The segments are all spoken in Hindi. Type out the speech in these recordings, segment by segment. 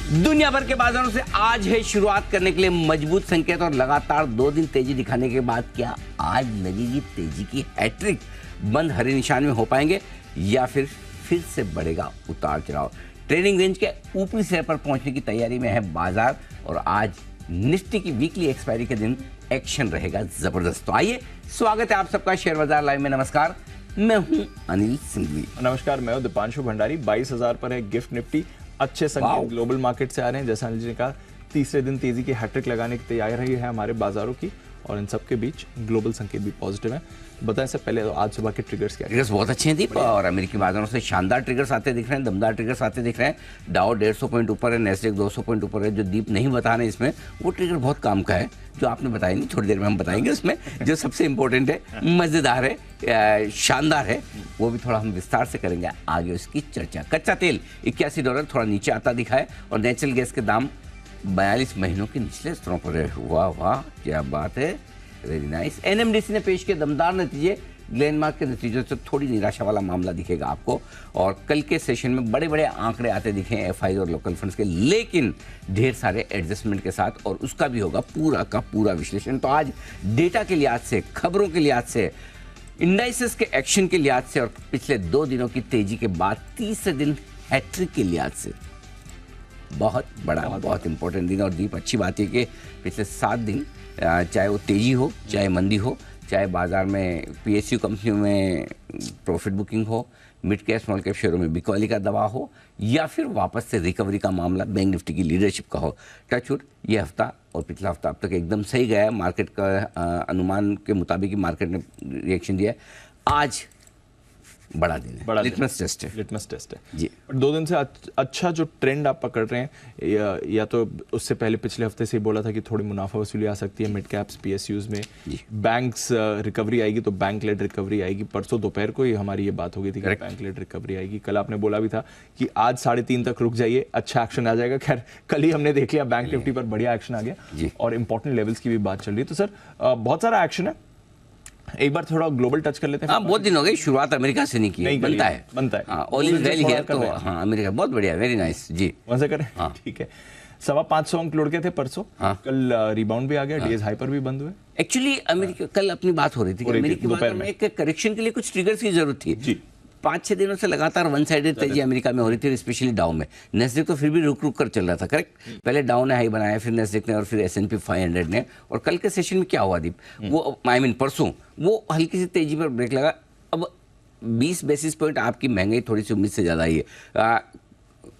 दुनिया भर के बाजारों से आज है शुरुआत करने के लिए मजबूत संकेत और लगातार 2 दिन तेजी दिखाने के बाद क्या आज लगेगी तेजी की हैट्रिक? बंद हरे निशान में हो पाएंगे या फिर से बढ़ेगा उतार चढ़ाव? ट्रेडिंग रेंज के ऊपरी सिरे पर पहुंचने की तैयारी में है बाजार और आज निफ्टी की वीकली एक्सपायरी के दिन एक्शन रहेगा जबरदस्त। तो आइए, स्वागत है आप सबका शेयर बाजार लाइव में। नमस्कार, मैं हूं अनिल सिंघवी। नमस्कार, मैं हूं दीपांशु भंडारी। 22,000 पर है गिफ्ट निफ्टी। अच्छे संकेत ग्लोबल मार्केट से आ रहे हैं। जैसा अनिल जी ने कहा, तीसरे दिन तेजी की हैट्रिक लगाने की तैयारी रही है हमारे बाजारों की और इन सब के बीच ग्लोबल संकेत भी पॉजिटिव है। बताएं से पहले तो आज सुबह के ट्रिगर्स क्या? ट्रिगर्स बहुत अच्छे हैं दीप, और अमेरिकी बाजारों से शानदार ट्रिगर्स आते दिख रहे हैं, दमदार ट्रिगर्स आते दिख रहे हैं। डाउ 150 पॉइंट ऊपर है, नेस्डेक 200 पॉइंट ऊपर है। जो दीप नहीं बता रहे इसमें, वो ट्रिगर बहुत काम का है जो आपने बताया नहीं, थोड़ी देर में हम बताएंगे। उसमें जो सबसे इंपॉर्टेंट है, मजेदार है, शानदार है, वो भी थोड़ा हम विस्तार से करेंगे आगे उसकी चर्चा। कच्चा तेल $81 थोड़ा नीचे आता दिखा है और नेचुरल गैस के दाम 42 महीनों के निचले स्तरों पर है। वाह वाह, क्या बात है, वेरी नाइस। एनएमडीसी ने पेश किए दमदार नतीजे। ग्लेनमार्क के नतीजों से थोड़ी निराशा वाला मामला दिखेगा आपको और कल के सेशन में बड़े बड़े आंकड़े आते दिखे एफआई और लोकल फंड्स के, लेकिन ढेर सारे एडजस्टमेंट के साथ, और उसका भी होगा पूरा का पूरा विश्लेषण। तो आज डेटा के लिहाज से, खबरों के लिहाज से, इंडाइसेस के एक्शन के लिहाज से और पिछले 2 दिनों की तेजी के बाद तीसरे दिन हैट्रिक के लिहाज से बहुत बड़ा, बहुत इंपॉर्टेंट दिन। और दीप, अच्छी बात है कि पिछले 7 दिन, चाहे वो तेजी हो, चाहे मंदी हो, चाहे बाजार में पीएसयू कंपनियों में प्रॉफिट बुकिंग हो, मिड कैप स्मॉल कैप शेयरों में बिकवाली का दबाव हो, या फिर वापस से रिकवरी का मामला बैंक निफ्टी की लीडरशिप का हो, टचवुड ये हफ्ता और पिछला हफ्ता अब तक एकदम सही गया है। मार्केट का अनुमान के मुताबिक ही मार्केट ने रिएक्शन दिया है। आज बड़ा दिन है, लिटमस टेस्ट है। लिटमस टेस्ट है जी। 2 दिन से अच्छा जो ट्रेंड आप पकड़ रहे हैं, या तो उससे पहले पिछले हफ्ते से ही बोला था कि थोड़ी मुनाफा वसूली आ सकती है मिड कैप्स पीएसयूज में, बैंक्स रिकवरी आएगी तो बैंक लेड रिकवरी आएगी। परसों दोपहर को ही हमारी ये बात हो गई थी कि बैंक लेड रिकवरी आएगी। कल आपने बोला भी था कि आज 3.5 तक रुक जाइए, अच्छा एक्शन आ जाएगा। खैर, कल ही हमने देख लिया बैंक निफ्टी पर बढ़िया एक्शन आ गया और इंपॉर्टेंट लेवल्स की भी बात चल रही है। तो सर, बहुत सारा एक्शन है। एक बार थोड़ा ग्लोबल टच कर लेते हैं। हाँ, बहुत दिन हो गए, शुरुआत अमेरिका से नहीं की, बनता है। हाँ, ऑल इज वेल हियर। तो हाँ, अमेरिका बहुत बढ़िया, वेरी नाइस जी। वहां से करें? हाँ, ठीक है। 525 अंक लुढ़के थे परसों। हाँ। कल रिबाउंड भी आ गया। डीएस हाइपर भी बंद हुए। एक्चुअली अमेरिका, कल अपनी बात हो रही थी कि अमेरिकी बाजार में एक करेक्शन के लिए कुछ ट्रिगर्स की जरूरत थी जी। 5-6 दिनों से लगातार वन साइडेड तेजी अमेरिका में हो रही थी, स्पेशली डाउ में। नेस्डेक तो फिर भी रुक रुक कर चल रहा था, करेक्ट। पहले डाउ ने हाई बनाया, फिर नेस्डेक ने, और फिर S&P 500 ने। और कल के सेशन में क्या हुआ दीप, वो परसों वो हल्की सी तेजी पर ब्रेक लगा। अब 20 बेसिस पॉइंट आपकी महंगाई थोड़ी सी उम्मीद से ज़्यादा आई है।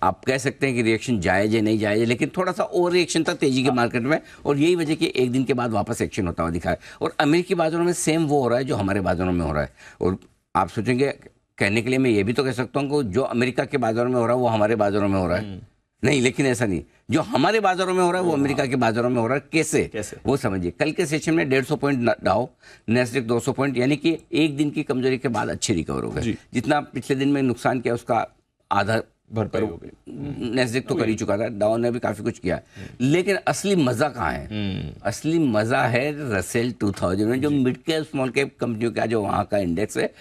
आप कह सकते हैं कि रिएक्शन जायज है, नहीं जायज है, लेकिन थोड़ा सा ओवर रिएक्शन था तेजी के मार्केट में, और यही वजह कि एक दिन के बाद वापस एक्शन होता हुआ दिखा है। और अमेरिकी बाजारों में सेम वो हो रहा है जो हमारे बाजारों में हो रहा है। और आप सोचेंगे, कहने के लिए मैं ये भी तो कह सकता हूँ कि जो अमेरिका के बाजारों में हो रहा है वो हमारे बाजारों में हो रहा है, नहीं, लेकिन ऐसा नहीं। जो हमारे बाजारों में हो रहा है वो अमेरिका के बाजारों में हो रहा है। कैसे? वो समझिए। कल के सेशन में 150 पॉइंट डाउ, नेस्डेक 200 पॉइंट, यानी कि एक दिन की कमजोरी के बाद अच्छे रिकवर हो गए। जितना पिछले दिन में नुकसान किया उसका आधा भरपाई हो गई। नेस्डेक तो कर ही चुका था, डाउ ने भी काफी कुछ किया, लेकिन असली मजा कहाँ है? असली मजा है रसेल 2000 में, जो मिड कैप स्मॉल कैप कंपनियों का जो वहां का इंडेक्स है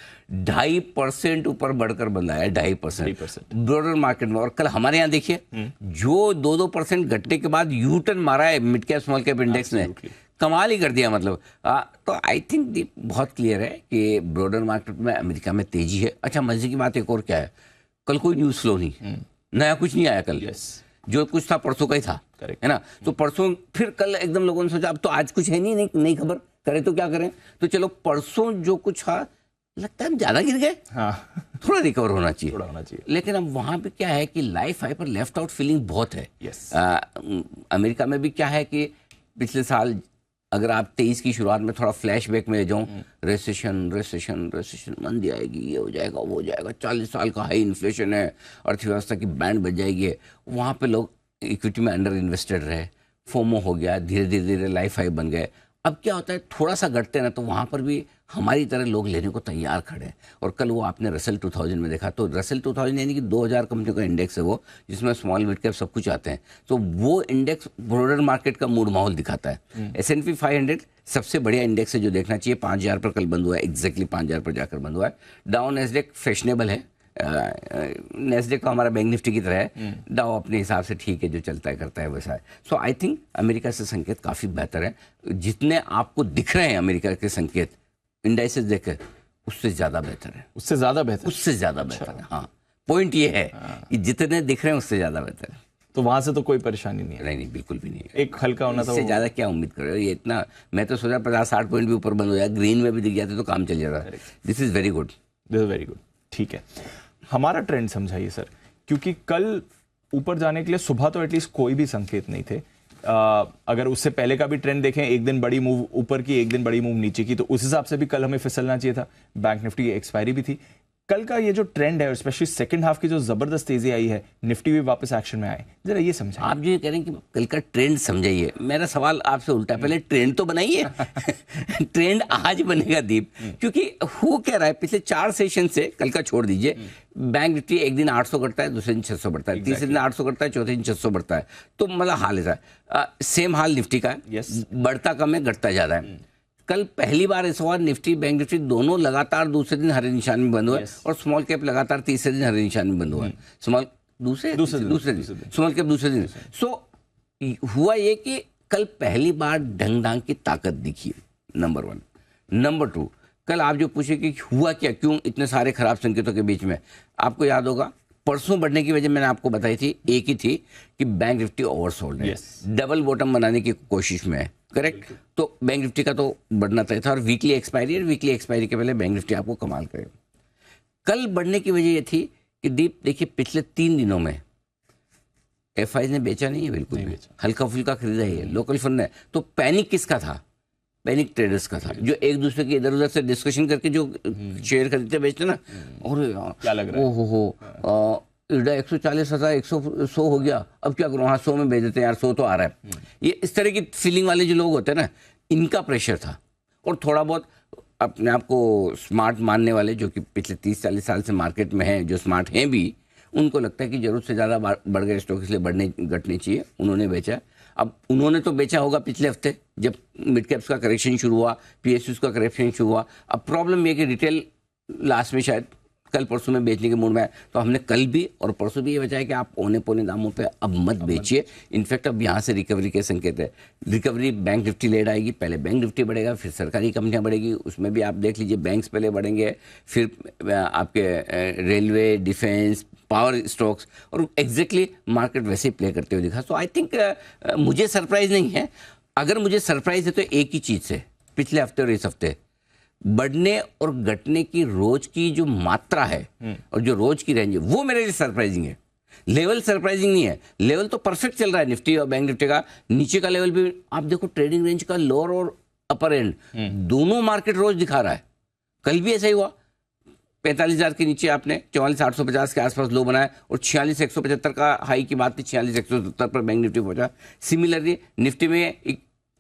2.5% ऊपर बढ़कर बंदा है। 2.5% ब्रॉडर मार्केट में। और कल हमारे यहाँ देखिए, जो 2% घटने के बाद यू टर्न मारा है mid cap small cap index ने, कमाल ही कर दिया। मतलब तो आई थिंक बहुत क्लियर है कि ब्रॉडर मार्केट में अमेरिका में तेजी है। अच्छा, मजे की बात एक और क्या है, कल कोई न्यूज फ्लो नहीं, नया कुछ नहीं आया कल। जो कुछ था परसों का ही था, है ना। तो परसों फिर कल एकदम लोगों ने सोचा अब तो आज कुछ है नहीं, नई खबर, करें तो क्या करें। तो चलो, परसों जो कुछ था, लगता है हम ज्यादा गिर गए। हाँ। थोड़ा रिकवर होना चाहिए। लेकिन अब वहां पे क्या है कि लाइफ हाई पर लेफ्ट आउट फीलिंग बहुत है। अमेरिका में भी क्या है कि पिछले साल, अगर आप 23 की शुरुआत में थोड़ा फ्लैशबैक में ले जाऊं, रेसेशन मंदी आएगी, ये हो जाएगा, वो हो जाएगा, 40 साल का हाई इन्फ्लेशन है, अर्थव्यवस्था की बैंड बज जाएगी। वहाँ पे लोग इक्विटी में अंडर इन्वेस्टेड रहे, फोमो हो गया, धीरे धीरे लाइफ हाई बन गए। अब क्या होता है, थोड़ा सा घटते ना तो वहाँ पर भी हमारी तरह लोग लेने को तैयार खड़े हैं। और कल वो आपने रसेल 2000 में देखा, तो रसेल 2000 यानी कि 2000 कंपनियों का इंडेक्स है वो, जिसमें स्मॉल मिड कैप सब कुछ आते हैं। तो वो इंडेक्स ब्रॉडर मार्केट का मूड माहौल दिखाता है। S&P 500 सबसे बढ़िया इंडेक्स है जो देखना चाहिए, 5000 पर कल बंद हुआ है, एग्जैक्टली 5000 पर जाकर बंद हुआ है। डाउ नेस्डेक फैशनेबल है, नेस्डेक तो हमारा बैंक निफ्टी की तरह है, डाउ अपने हिसाब से ठीक है, जो चलता है करता है वैसा है। सो आई थिंक अमेरिका से संकेत काफ़ी बेहतर है। जितने आपको दिख रहे हैं अमेरिका के संकेत इंडाइसेस देकर, उससे ज़्यादा बेहतर है, उससे ज़्यादा बेहतर, उससे ज़्यादा बेहतर है। हाँ, पॉइंट ये है कि जितने दिख रहे हैं उससे ज़्यादा बेहतर है। तो वहां से तो कोई परेशानी नहीं है? नहीं, बिल्कुल भी नहीं है। एक हल्का होना था, इससे ज़्यादा क्या उम्मीद कर रहे हो? ये इतना, मैं तो सोचा 50-60 पॉइंट भी ऊपर बंद हो जाए, ग्रीन में भी दिख जाते तो काम चल जाता। This is very good, this is very good. ठीक है, हमारा ट्रेंड समझाइए सर, क्योंकि कल ऊपर जाने के लिए सुबह तो एटलीस्ट कोई भी संकेत नहीं थे। अगर उससे पहले का भी ट्रेंड देखें, एक दिन बड़ी मूव ऊपर की, एक दिन बड़ी मूव नीचे की, तो उस हिसाब से भी कल हमें फिसलना चाहिए था। बैंक निफ्टी की एक्सपायरी भी थी। कल का ये जो ट्रेंड है, स्पेशली सेकंड हाफ की जो जबरदस्त तेजी आई है, निफ्टी भी वापस एक्शन में आए, जरा ये समझाइए। आप जो ये कह रहे हैं कि कल का ट्रेंड समझाइए, मेरा सवाल आपसे उल्टा, पहले ट्रेंड तो बनाइए। ट्रेंड आज बनेगा दीप, क्योंकि हो क्या रहा है पिछले 4 सेशन से, कल का छोड़ दीजिए, बैंक निफ्टी एक दिन 800 करता है, दूसरे दिन 600 बढ़ता है, तीसरे दिन 800 करता है, चौथे दिन 600 बढ़ता है। तो मतलब हाल ऐसा है। सेम हाल निफ्टी का है, बढ़ता कम है, घटता ज़्यादा है। कल पहली बार ऐसा हुआ, निफ्टी बैंक निफ्टी दोनों लगातार दूसरे दिन हरे निशान में बंद हुए, और स्मॉल कैप लगातार तीसरे दिन हरे निशान में बंद हुआ। स्मॉल दूसरे दिन स्मॉल कैप दूसरे दिन। सो हुआ ये कि कल पहली बार ढंग ढांग की ताकत दिखी, नंबर 1। नंबर 2, कल आप जो पूछे कि हुआ क्या, क्यों इतने सारे खराब संकेतों के बीच में, आपको याद होगा परसों बढ़ने की वजह मैंने आपको बताई थी, एक ही थी कि बैंक निफ्टी ओवरसोल्ड है, डबल बॉटम बनाने की कोशिश में है, करेक्ट। तो बैंक निफ्टी का तो बढ़ना तय था, और वीकली एक्सपायरी के पहले बैंक निफ्टी आपको कमाल करे। कल बढ़ने की वजह ये थी कि दीप देखिए, पिछले 3 दिनों में एफआई ने बेचा नहीं है, बिल्कुल नहीं, हल्का फुल्का खरीदा ही है, लोकल फंड ने। तो पैनिक किसका था? पैनिक ट्रेडर्स का था, जो एक दूसरे के इधर उधर से डिस्कशन करके जो शेयर खरीदते बेचते ना, और क्या लग रहा है, हो इर्डा 140 था, 100 हो गया, अब क्या करूँ, हाँ 100 में बेच देते हैं यार, 100 तो आ रहा है। ये इस तरह की फीलिंग वाले जो लोग होते हैं ना, इनका प्रेशर था। और थोड़ा बहुत अपने आप को स्मार्ट मानने वाले, जो कि पिछले 30-40 साल से मार्केट में हैं, जो स्मार्ट हैं भी, उनको लगता है कि जरूरत से ज़्यादा बढ़ गए स्टॉक, इसलिए घटने चाहिए, उन्होंने बेचा। अब उन्होंने तो बेचा होगा पिछले हफ्ते, जब मिड कैप्स का करेक्शन शुरू हुआ, पीएसयूज का करेक्शन शुरू हुआ। अब प्रॉब्लम ये कि रिटेल लास्ट में शायद कल परसों में बेचने के मूड में है, तो हमने कल भी और परसों भी ये बचाया कि आप पौने दामों पे अब मत बेचिए। इनफैक्ट अब यहाँ से रिकवरी के संकेत है। रिकवरी बैंक निफ्टी लेट आएगी, पहले बैंक निफ्टी बढ़ेगा, फिर सरकारी कंपनियां बढ़ेगी, उसमें भी आप देख लीजिए बैंक्स पहले बढ़ेंगे, फिर आपके रेलवे, डिफेंस, पावर स्टॉक्स, और एग्जैक्टली मार्केट वैसे ही प्ले करते हुए दिखा। सो आई थिंक मुझे सरप्राइज नहीं है। अगर मुझे सरप्राइज है तो एक ही चीज़ से, पिछले हफ्ते और इस हफ्ते बढ़ने और घटने की रोज की जो मात्रा है और जो रोज की रेंज है, वो मेरे लिए सरप्राइजिंग है। लेवल सरप्राइजिंग नहीं है, लेवल तो परफेक्ट चल रहा है निफ्टी और बैंक निफ्टी का। नीचे का लेवल भी आप देखो, ट्रेडिंग रेंज का लोअर और अपर एंड दोनों मार्केट रोज दिखा रहा है। कल भी ऐसा ही हुआ, 45,000 के नीचे आपने 44,850 के आसपास लो बनाया, और 46,175 का हाई की बात थी, 46,170 पर बैंक निफ्टी पहुंचा। सिमिलरली निफ्टी में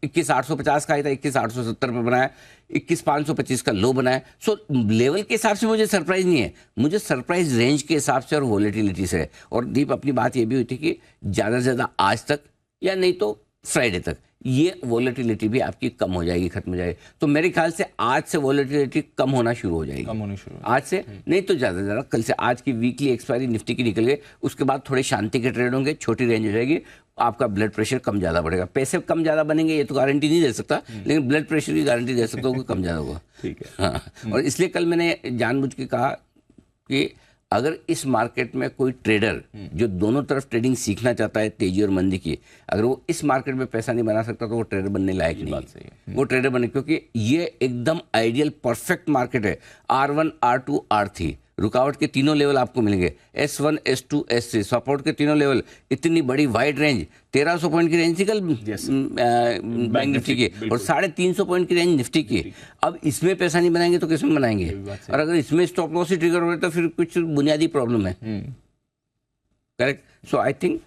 21,850 का आया था, 21,870 पर बनाया, 21,525 का लो बनाया। सो लेवल के हिसाब से मुझे सरप्राइज नहीं है, मुझे सरप्राइज रेंज के हिसाब से और वॉलेटिलिटी से है। और दीप, अपनी बात ये भी हुई थी कि ज़्यादा से ज़्यादा आज तक या नहीं तो फ्राइडे तक ये वॉलेटिलिटी भी आपकी कम हो जाएगी, खत्म हो जाएगी। तो मेरे ख्याल से आज से वॉलेटिलिटी कम होना शुरू हो जाएगी, आज से नहीं तो ज़्यादा से ज़्यादा कल से। आज की वीकली एक्सपायरी निफ्टी की निकल गई, उसके बाद थोड़े शांति के ट्रेड होंगे, छोटी रेंज हो जाएगी, आपका ब्लड प्रेशर कम ज़्यादा बढ़ेगा। पैसे कम ज़्यादा बनेंगे ये तो गारंटी नहीं दे सकता, लेकिन ब्लड प्रेशर की गारंटी दे सकता हूँ कि कम ज़्यादा होगा। ठीक है, हाँ। और इसलिए कल मैंने जानबूझ के कहा कि अगर इस मार्केट में कोई ट्रेडर जो दोनों तरफ ट्रेडिंग सीखना चाहता है, तेजी और मंदी की, अगर वो इस मार्केट में पैसा नहीं बना सकता तो वो ट्रेडर बनने लायक नहीं है। वो ट्रेडर बने, क्योंकि ये एकदम आइडियल परफेक्ट मार्केट है। R1, R2, R3 रुकावट के तीनों लेवल आपको मिलेंगे, S1, S2, S3 सपोर्ट के तीनों लेवल, इतनी बड़ी वाइड रेंज, 1300 पॉइंट की रेंज थी कल बैंक निफ्टी की, और 350 पॉइंट की रेंज निफ्टी की। अब इसमें पैसा नहीं बनाएंगे तो किसमें बनाएंगे? और अगर इसमें स्टॉप लॉस ही ट्रिगर हो रहा है तो फिर कुछ बुनियादी प्रॉब्लम है, correct. So I think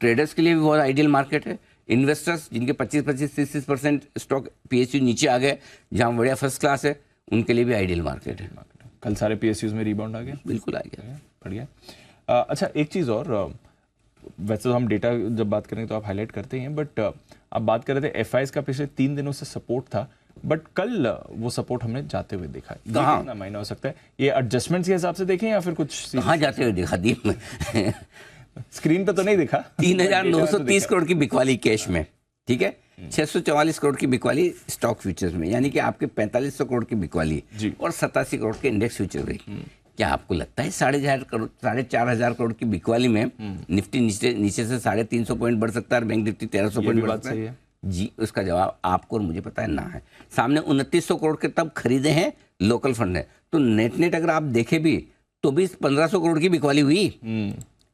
traders के लिए भी बहुत आइडियल मार्केट है। इन्वेस्टर्स जिनके 25-25, 30% स्टॉक PSU नीचे आ गए, जहाँ बढ़िया फर्स्ट क्लास है, उनके लिए भी आइडियल मार्केट है। कल सारे PSUs में रिबाउंड आ गया, बिल्कुल आ गया, बढ़िया। अच्छा, एक चीज़ और, वैसे तो हम डेटा जब बात करेंगे तो आप हाईलाइट करते हैं, बट आप बात कर रहे थे FIs का पिछले 3 दिनों से सपोर्ट था, बट कल वो सपोर्ट हमने जाते हुए देखा है। ये कहाँ? कितना मायने हो सकता है? ये एडजस्टमेंट्स के हिसाब से देखें या फिर कुछ कहाँ जाते हुए दिखा दी मैं स्क्रीन पे तो नहीं दिखा। 3,930 करोड़ की बिकवाली कैश में, ठीक है, 644 करोड़ की बिकवाली स्टॉक फ्यूचर्स में, यानी कि आपके 4500 करोड़ की बिकवाली जी। और 87 करोड़ के इंडेक्स फ्यूचर में। क्या आपको लगता है 4,500 करोड़ की बिकवाली में निफ्टी नीचे से 350 पॉइंट बढ़ सकता है और बैंक निफ्टी 1300 ये पॉइंट भी बढ़ बात सकता सही है? है। जी, उसका जवाब आपको और मुझे पता है ना है। सामने 2900 करोड़ के तब खरीदे हैं लोकल फंड है, तो नेट अगर आप देखें भी तो भी 1500 करोड़ की बिकवाली हुई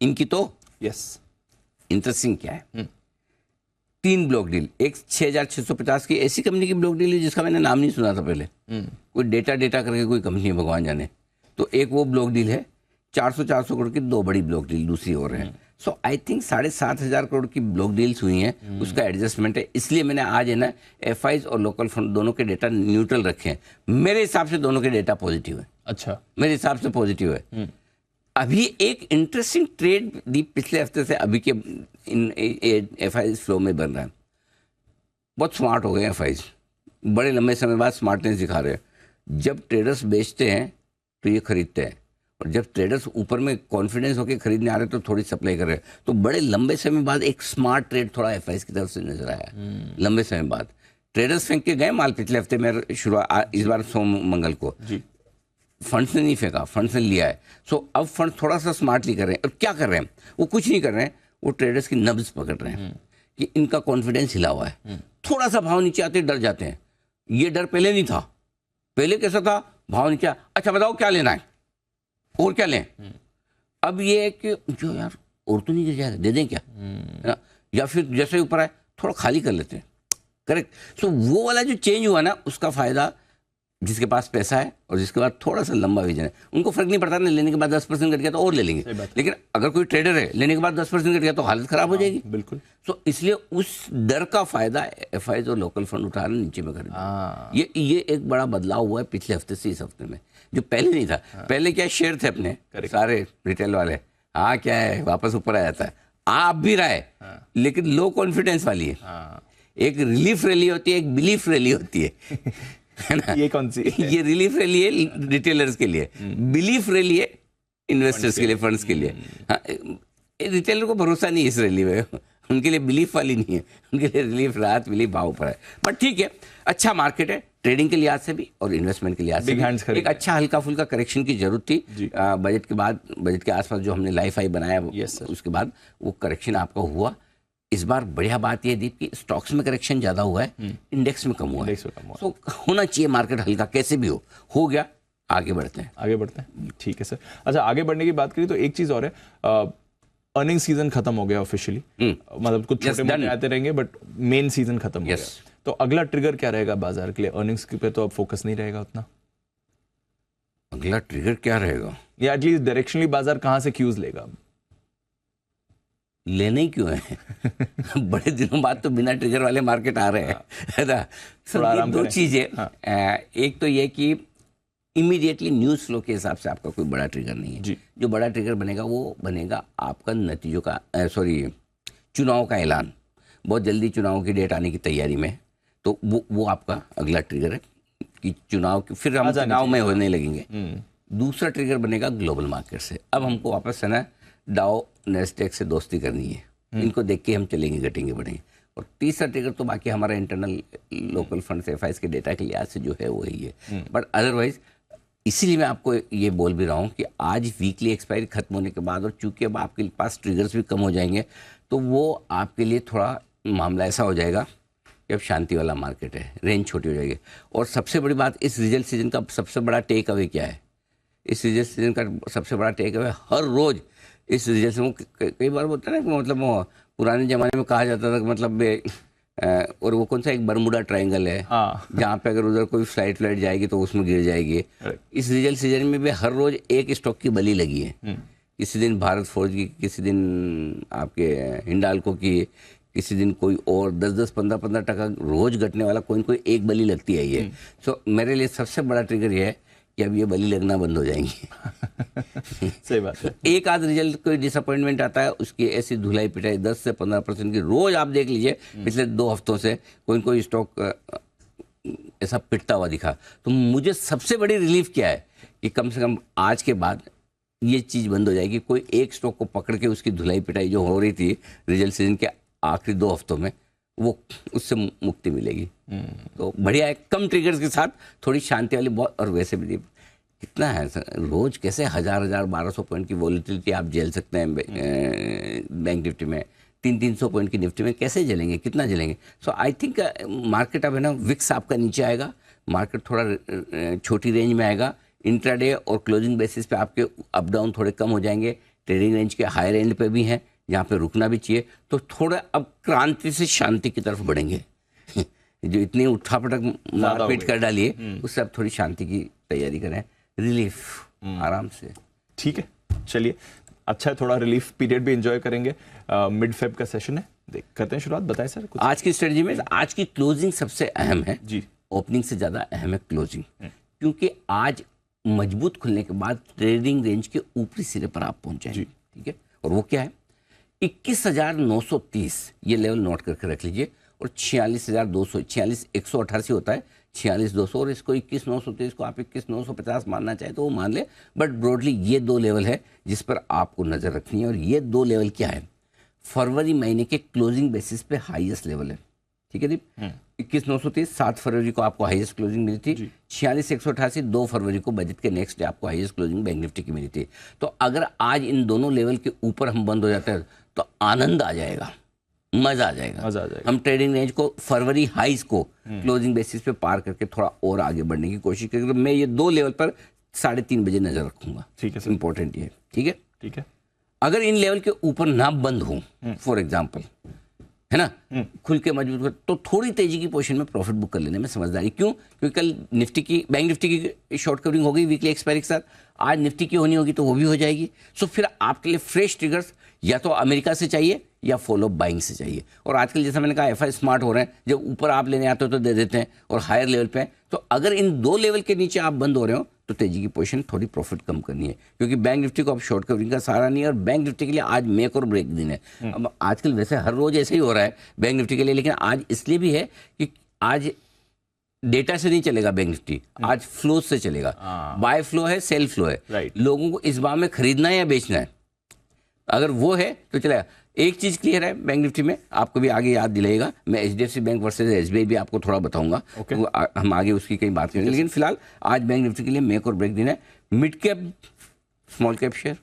इनकी। तो यस, इंटरेस्टिंग क्या है, 3 ब्लॉक डील, एक 6,650 की ऐसी कंपनी की ब्लॉक डील है जिसका मैंने नाम नहीं सुना था पहले, कोई डेटा करके कोई कंपनी है भगवान जाने। तो एक वो ब्लॉक डील है, 400 करोड़ की 2 बड़ी ब्लॉक डील दूसरी ओर है। सो आई थिंक 7,500 करोड़ की ब्लॉक डील्स हुई हैं, उसका एडजस्टमेंट है। इसलिए मैंने आज है ना एफआईज और लोकल फंड दोनों के डेटा न्यूट्रल रखे हैं। मेरे हिसाब से दोनों के डेटा पॉजिटिव है। अच्छा, मेरे हिसाब से पॉजिटिव है। अभी एक इंटरेस्टिंग ट्रेड दी पिछले हफ्ते से अभी के इन एफआईज फ्लो में बन रहा है। बहुत स्मार्ट हो गए एफआईज, बड़े लंबे समय बाद स्मार्टनेस दिखा रहे हैं। जब ट्रेडर्स बेचते हैं तो ये खरीदते हैं, और जब ट्रेडर्स ऊपर में कॉन्फिडेंस होकर खरीदने आ रहे हैं तो थोड़ी सप्लाई कर रहे हैं। तो बड़े लंबे समय बाद एक स्मार्ट ट्रेड थोड़ा एफआईज की तरफ से नजर आया। लंबे समय बाद ट्रेडर्स फेंक के गए माल पिछले हफ्ते में, शुरुआत इस बार सोम मंगल को जी, फंड्स ने नहीं फेंका, फंड्स ने लिया है। सो अब फंड थोड़ा सा स्मार्टली कर रहे हैं। और क्या कर रहे हैं, वो कुछ नहीं कर रहे हैं, वो ट्रेडर्स की नब्ज पकड़ रहे हैं कि इनका कॉन्फिडेंस हिला हुआ है। थोड़ा सा भाव नीचे आते डर जाते हैं। ये डर पहले नहीं था। पहले कैसा था, भाव नीचे अच्छा बताओ क्या लेना है और क्या लें। अब ये है कि जो यार और तो नहीं गिर जाएगा, दे दें क्या, है ना? या फिर जैसे ऊपर आए थोड़ा खाली कर लेते हैं। करेक्ट। सो वो वाला जो चेंज हुआ ना, उसका फायदा जिसके पास पैसा है और जिसके पास थोड़ा सा लंबा विजन है, उनको फर्क नहीं पड़ता ना, लेने के बाद 10% घट गया तो और ले लेंगे। लेकिन अगर कोई ट्रेडर है, लेने के बाद 10% घट गया तो हालत खराब हो जाएगी। बिल्कुल। सो इसलिए उस डर का फायदा एफआईज और लोकल फंड उठा रहे नीचे में खरीद। ये एक बड़ा बदलाव हुआ है पिछले हफ्ते से इस हफ्ते में, जो पहले नहीं था। पहले क्या शेयर थे अपने सारे रिटेल वाले, हाँ क्या है वापस ऊपर आ जाता है, आप भी रहा है, लेकिन लो कॉन्फिडेंस वाली है। एक रिलीफ रैली होती है, एक बिलीफ रैली होती है ना? ये कौन सी? ये रिलीफ रैली है रिटेलर्स के लिए, बिलीफ रैली है इन्वेस्टर्स के लिए, फंड्स के लिए। हाँ, रिटेलर को भरोसा नहीं है इस रैली में, उनके लिए बिलीफ वाली नहीं है, उनके लिए रिलीफ राहत बिलीफ भाव पर है। बट ठीक है, अच्छा मार्केट है ट्रेडिंग के लिहाज से भी और इन्वेस्टमेंट के लिहाज से भी। एक अच्छा हल्का फुल्का करेक्शन की जरूरत थी बजट के बाद, बजट के आसपास जो हमने लाइफ हाई बनाया उसके बाद वो करेक्शन आपका हुआ। इस बार बढ़िया बात यह दीप कि स्टॉक्स में करेक्शन ज्यादा हुआ है, इंडेक्स में कम हुआ है। तो होना चाहिए मार्केट हल्का, कैसे भी हो गया। आगे बढ़ते हैं। ठीक है सर। अच्छा, आगे बढ़ने की बात करिए तो एक चीज और है, अर्निंग सीजन खत्म हो गया ऑफिशियली, मतलब कुछ छोटे मोटे आते रहेंगे बट मेन सीजन खत्म हो गया। तो अगला ट्रिगर क्या रहेगा बाजार के लिए? अर्निंग्स पे तो अब फोकस नहीं रहेगा उतना। अगला ट्रिगर क्या रहेगा, या एटलीस्ट डायरेक्शनली बाजार कहां से क्यूज लेगा? लेने ही क्यों है बड़े दिनों बाद तो बिना ट्रिगर वाले मार्केट आ रहे हैं, है ना? सब दो चीजें, एक तो ये कि इमीडिएटली न्यूज फ्लो के हिसाब से आपका कोई बड़ा ट्रिगर नहीं है। जो बड़ा ट्रिगर बनेगा वो बनेगा आपका नतीजों का, चुनाव का ऐलान। बहुत जल्दी चुनाव की डेट आने की तैयारी में, तो वो आपका अगला ट्रिगर है कि चुनाव फिर हम चुनाव में होने लगेंगे। दूसरा ट्रिगर बनेगा ग्लोबल मार्केट से। अब हमको वापस है ना डाउ नेस्डेक से दोस्ती करनी है, इनको देख के हम चलेंगे, घटेंगे, बढ़ेंगे। और तीसरा ट्रिगर तो बाकी हमारा इंटरनल लोकल फंड एफआईज के डेटा के लिहाज से जो है वही है। बट अदरवाइज इसीलिए मैं आपको ये बोल भी रहा हूँ कि आज वीकली एक्सपायरी खत्म होने के बाद, और चूंकि अब आपके पास ट्रिगर्स भी कम हो जाएंगे, तो वो आपके लिए थोड़ा मामला ऐसा हो जाएगा कि अब शांति वाला मार्केट है, रेंज छोटी हो जाएगी। और सबसे बड़ी बात, इस रिजल्ट सीजन का सबसे बड़ा टेक अवे क्या है? इस रिजल्ट सीजन का सबसे बड़ा टेक अवे, हर रोज इस रिजल्ट से कई बार होता है ना, मतलब वो पुराने ज़माने में कहा जाता था कि मतलब और वो कौन सा एक बरमुडा ट्रायंगल है, जहाँ पे अगर उधर कोई फ्लाइट जाएगी तो उसमें गिर जाएगी। इस रिजल्ट सीजन में भी हर रोज एक स्टॉक की बलि लगी है। किसी दिन भारत फोर्ज की, किसी दिन आपके हिंडाल्को की, किसी दिन कोई और 10-10, 15-15 रोज घटने वाला कोई कोई एक बलि लगती है ये। सो मेरे लिए सबसे बड़ा ट्रिगर ये है कि अब ये बलि लगना बंद हो जाएंगी। सही बात है। एक आध रिजल्ट कोई डिसअपॉइंटमेंट आता है, उसकी ऐसी धुलाई पिटाई 10 से 15% की रोज आप देख लीजिए। पिछले 2 हफ्तों से कोई स्टॉक ऐसा पिटता हुआ दिखा। तो मुझे सबसे बड़ी रिलीफ क्या है कि कम से कम आज के बाद ये चीज़ बंद हो जाएगी। कोई एक स्टॉक को पकड़ के उसकी धुलाई पिटाई जो हो रही थी रिजल्ट सीजन के आखिरी 2 हफ्तों में, वो उससे मुक्ति मिलेगी। तो बढ़िया है, कम ट्रिगर्स के साथ थोड़ी शांति वाली बहुत। और वैसे भी कितना है रोज कैसे 1200 पॉइंट की वॉलेटिलिटी आप झेल सकते हैं बैंक निफ्टी में, 300 पॉइंट की निफ्टी में कैसे झेलेंगे, कितना झेलेंगे। सो आई थिंक मार्केट अब है ना, विक्स आपका नीचे आएगा, मार्केट थोड़ा छोटी रेंज में आएगा, इंट्राडे और क्लोजिंग बेसिस पे आपके अप डाउन थोड़े कम हो जाएंगे, ट्रेडिंग रेंज के हायर एंड पे भी हैं जहाँ पे रुकना भी चाहिए। तो थोड़ा अब क्रांति से शांति की तरफ बढ़ेंगे। जो इतनी उठापटक मारपीट कर डाली है उससे अब थोड़ी शांति की तैयारी करें, रिलीफ आराम से। ठीक है, चलिए अच्छा है, थोड़ा रिलीफ पीरियड भी एंजॉय करेंगे। मिड फेब का सेशन है, करते हैं शुरुआत, बताएं सर कुछ। आज की स्ट्रेटजी में आज की क्लोजिंग सबसे अहम है जी, ओपनिंग से ज़्यादा अहम है क्लोजिंग, क्योंकि आज मजबूत खुलने के बाद ट्रेडिंग रेंज के ऊपरी सिरे पर आप पहुंचे, ठीक है। और वो क्या है, 21,930 ये लेवल नोट करके रख लीजिए, और 46,200, 46,188 होता है, 46,200, और इसको 21,930 को आप 21,950 मानना चाहे तो वो मान ले, बट ब्रॉडली ये 2 लेवल है जिस पर आपको नज़र रखनी है। और ये 2 लेवल क्या है, फरवरी महीने के क्लोजिंग बेसिस पे हाईएस्ट लेवल है, ठीक है दीप। 21,930 7 फरवरी को आपको हाईएस्ट क्लोजिंग मिली थी, 46,188 2 फरवरी को बजट के नेक्स्ट डे आपको हाईएस्ट क्लोजिंग बैंक निफ्टी की मिली थी। तो अगर आज इन दोनों लेवल के ऊपर हम बंद हो जाते हैं तो आनंद आ जाएगा, मजा आ जाएगा। हम ट्रेडिंग रेंज को फरवरी हाईज को क्लोजिंग बेसिस पे पार करके थोड़ा और आगे बढ़ने की कोशिश करेंगे। मैं ये 2 लेवल पर 3:30 बजे नजर रखूंगा, ठीक है, इंपॉर्टेंट ये, ठीक है, ठीक है। अगर इन लेवल के ऊपर ना बंद हो, फॉर एग्जाम्पल, है ना, खुल के मजबूत, तो थोड़ी तेजी की पोजीशन में प्रॉफिट बुक कर लेने में समझदारी। क्यों? क्योंकि कल निफ्टी की, बैंक निफ्टी की शॉर्ट कवरिंग हो गई वीकली एक्सपायरी के साथ, आज निफ्टी की होनी होगी तो वो भी हो जाएगी। सो फिर आपके लिए फ्रेश ट्रिगर्स या तो अमेरिका से चाहिए या फॉलो बाइंग से चाहिए। और आजकल जैसा मैंने कहा एफआई स्मार्ट हो रहे हैं, जब ऊपर आप लेने आते हो तो दे देते हैं, और हायर लेवल पे। तो अगर इन 2 लेवल के नीचे आप बंद हो रहे हो तो तेजी की पोजीशन थोड़ी प्रॉफिट कम करनी है, क्योंकि बैंक निफ्टी को अब शॉर्ट कवरिंग का सहारा नहीं है, और बैंक निफ्टी के लिए आज मेक और ब्रेक दिन है। अब आजकल वैसे हर रोज ऐसे ही हो रहा है बैंक निफ्टी के लिए, लेकिन आज इसलिए भी है कि आज डेटा से नहीं चलेगा बैंक निफ्टी, आज फ्लो से चलेगा। बाय फ्लो है, सेल फ्लो है, लोगों को इस बार में खरीदना है या बेचना है, अगर वो है तो चलेगा। एक चीज क्लियर है बैंक निफ्टी में, आपको भी आगे याद दिलाएगा, मैं एचडीएफसी बैंक वर्सेस एसबीआई भी आपको थोड़ा बताऊंगा, तो हम आगे उसकी कई बात करेंगे। लेकिन फिलहाल आज बैंक निफ्टी के लिए मेक और ब्रेक दिन है। Mid cap, small cap share,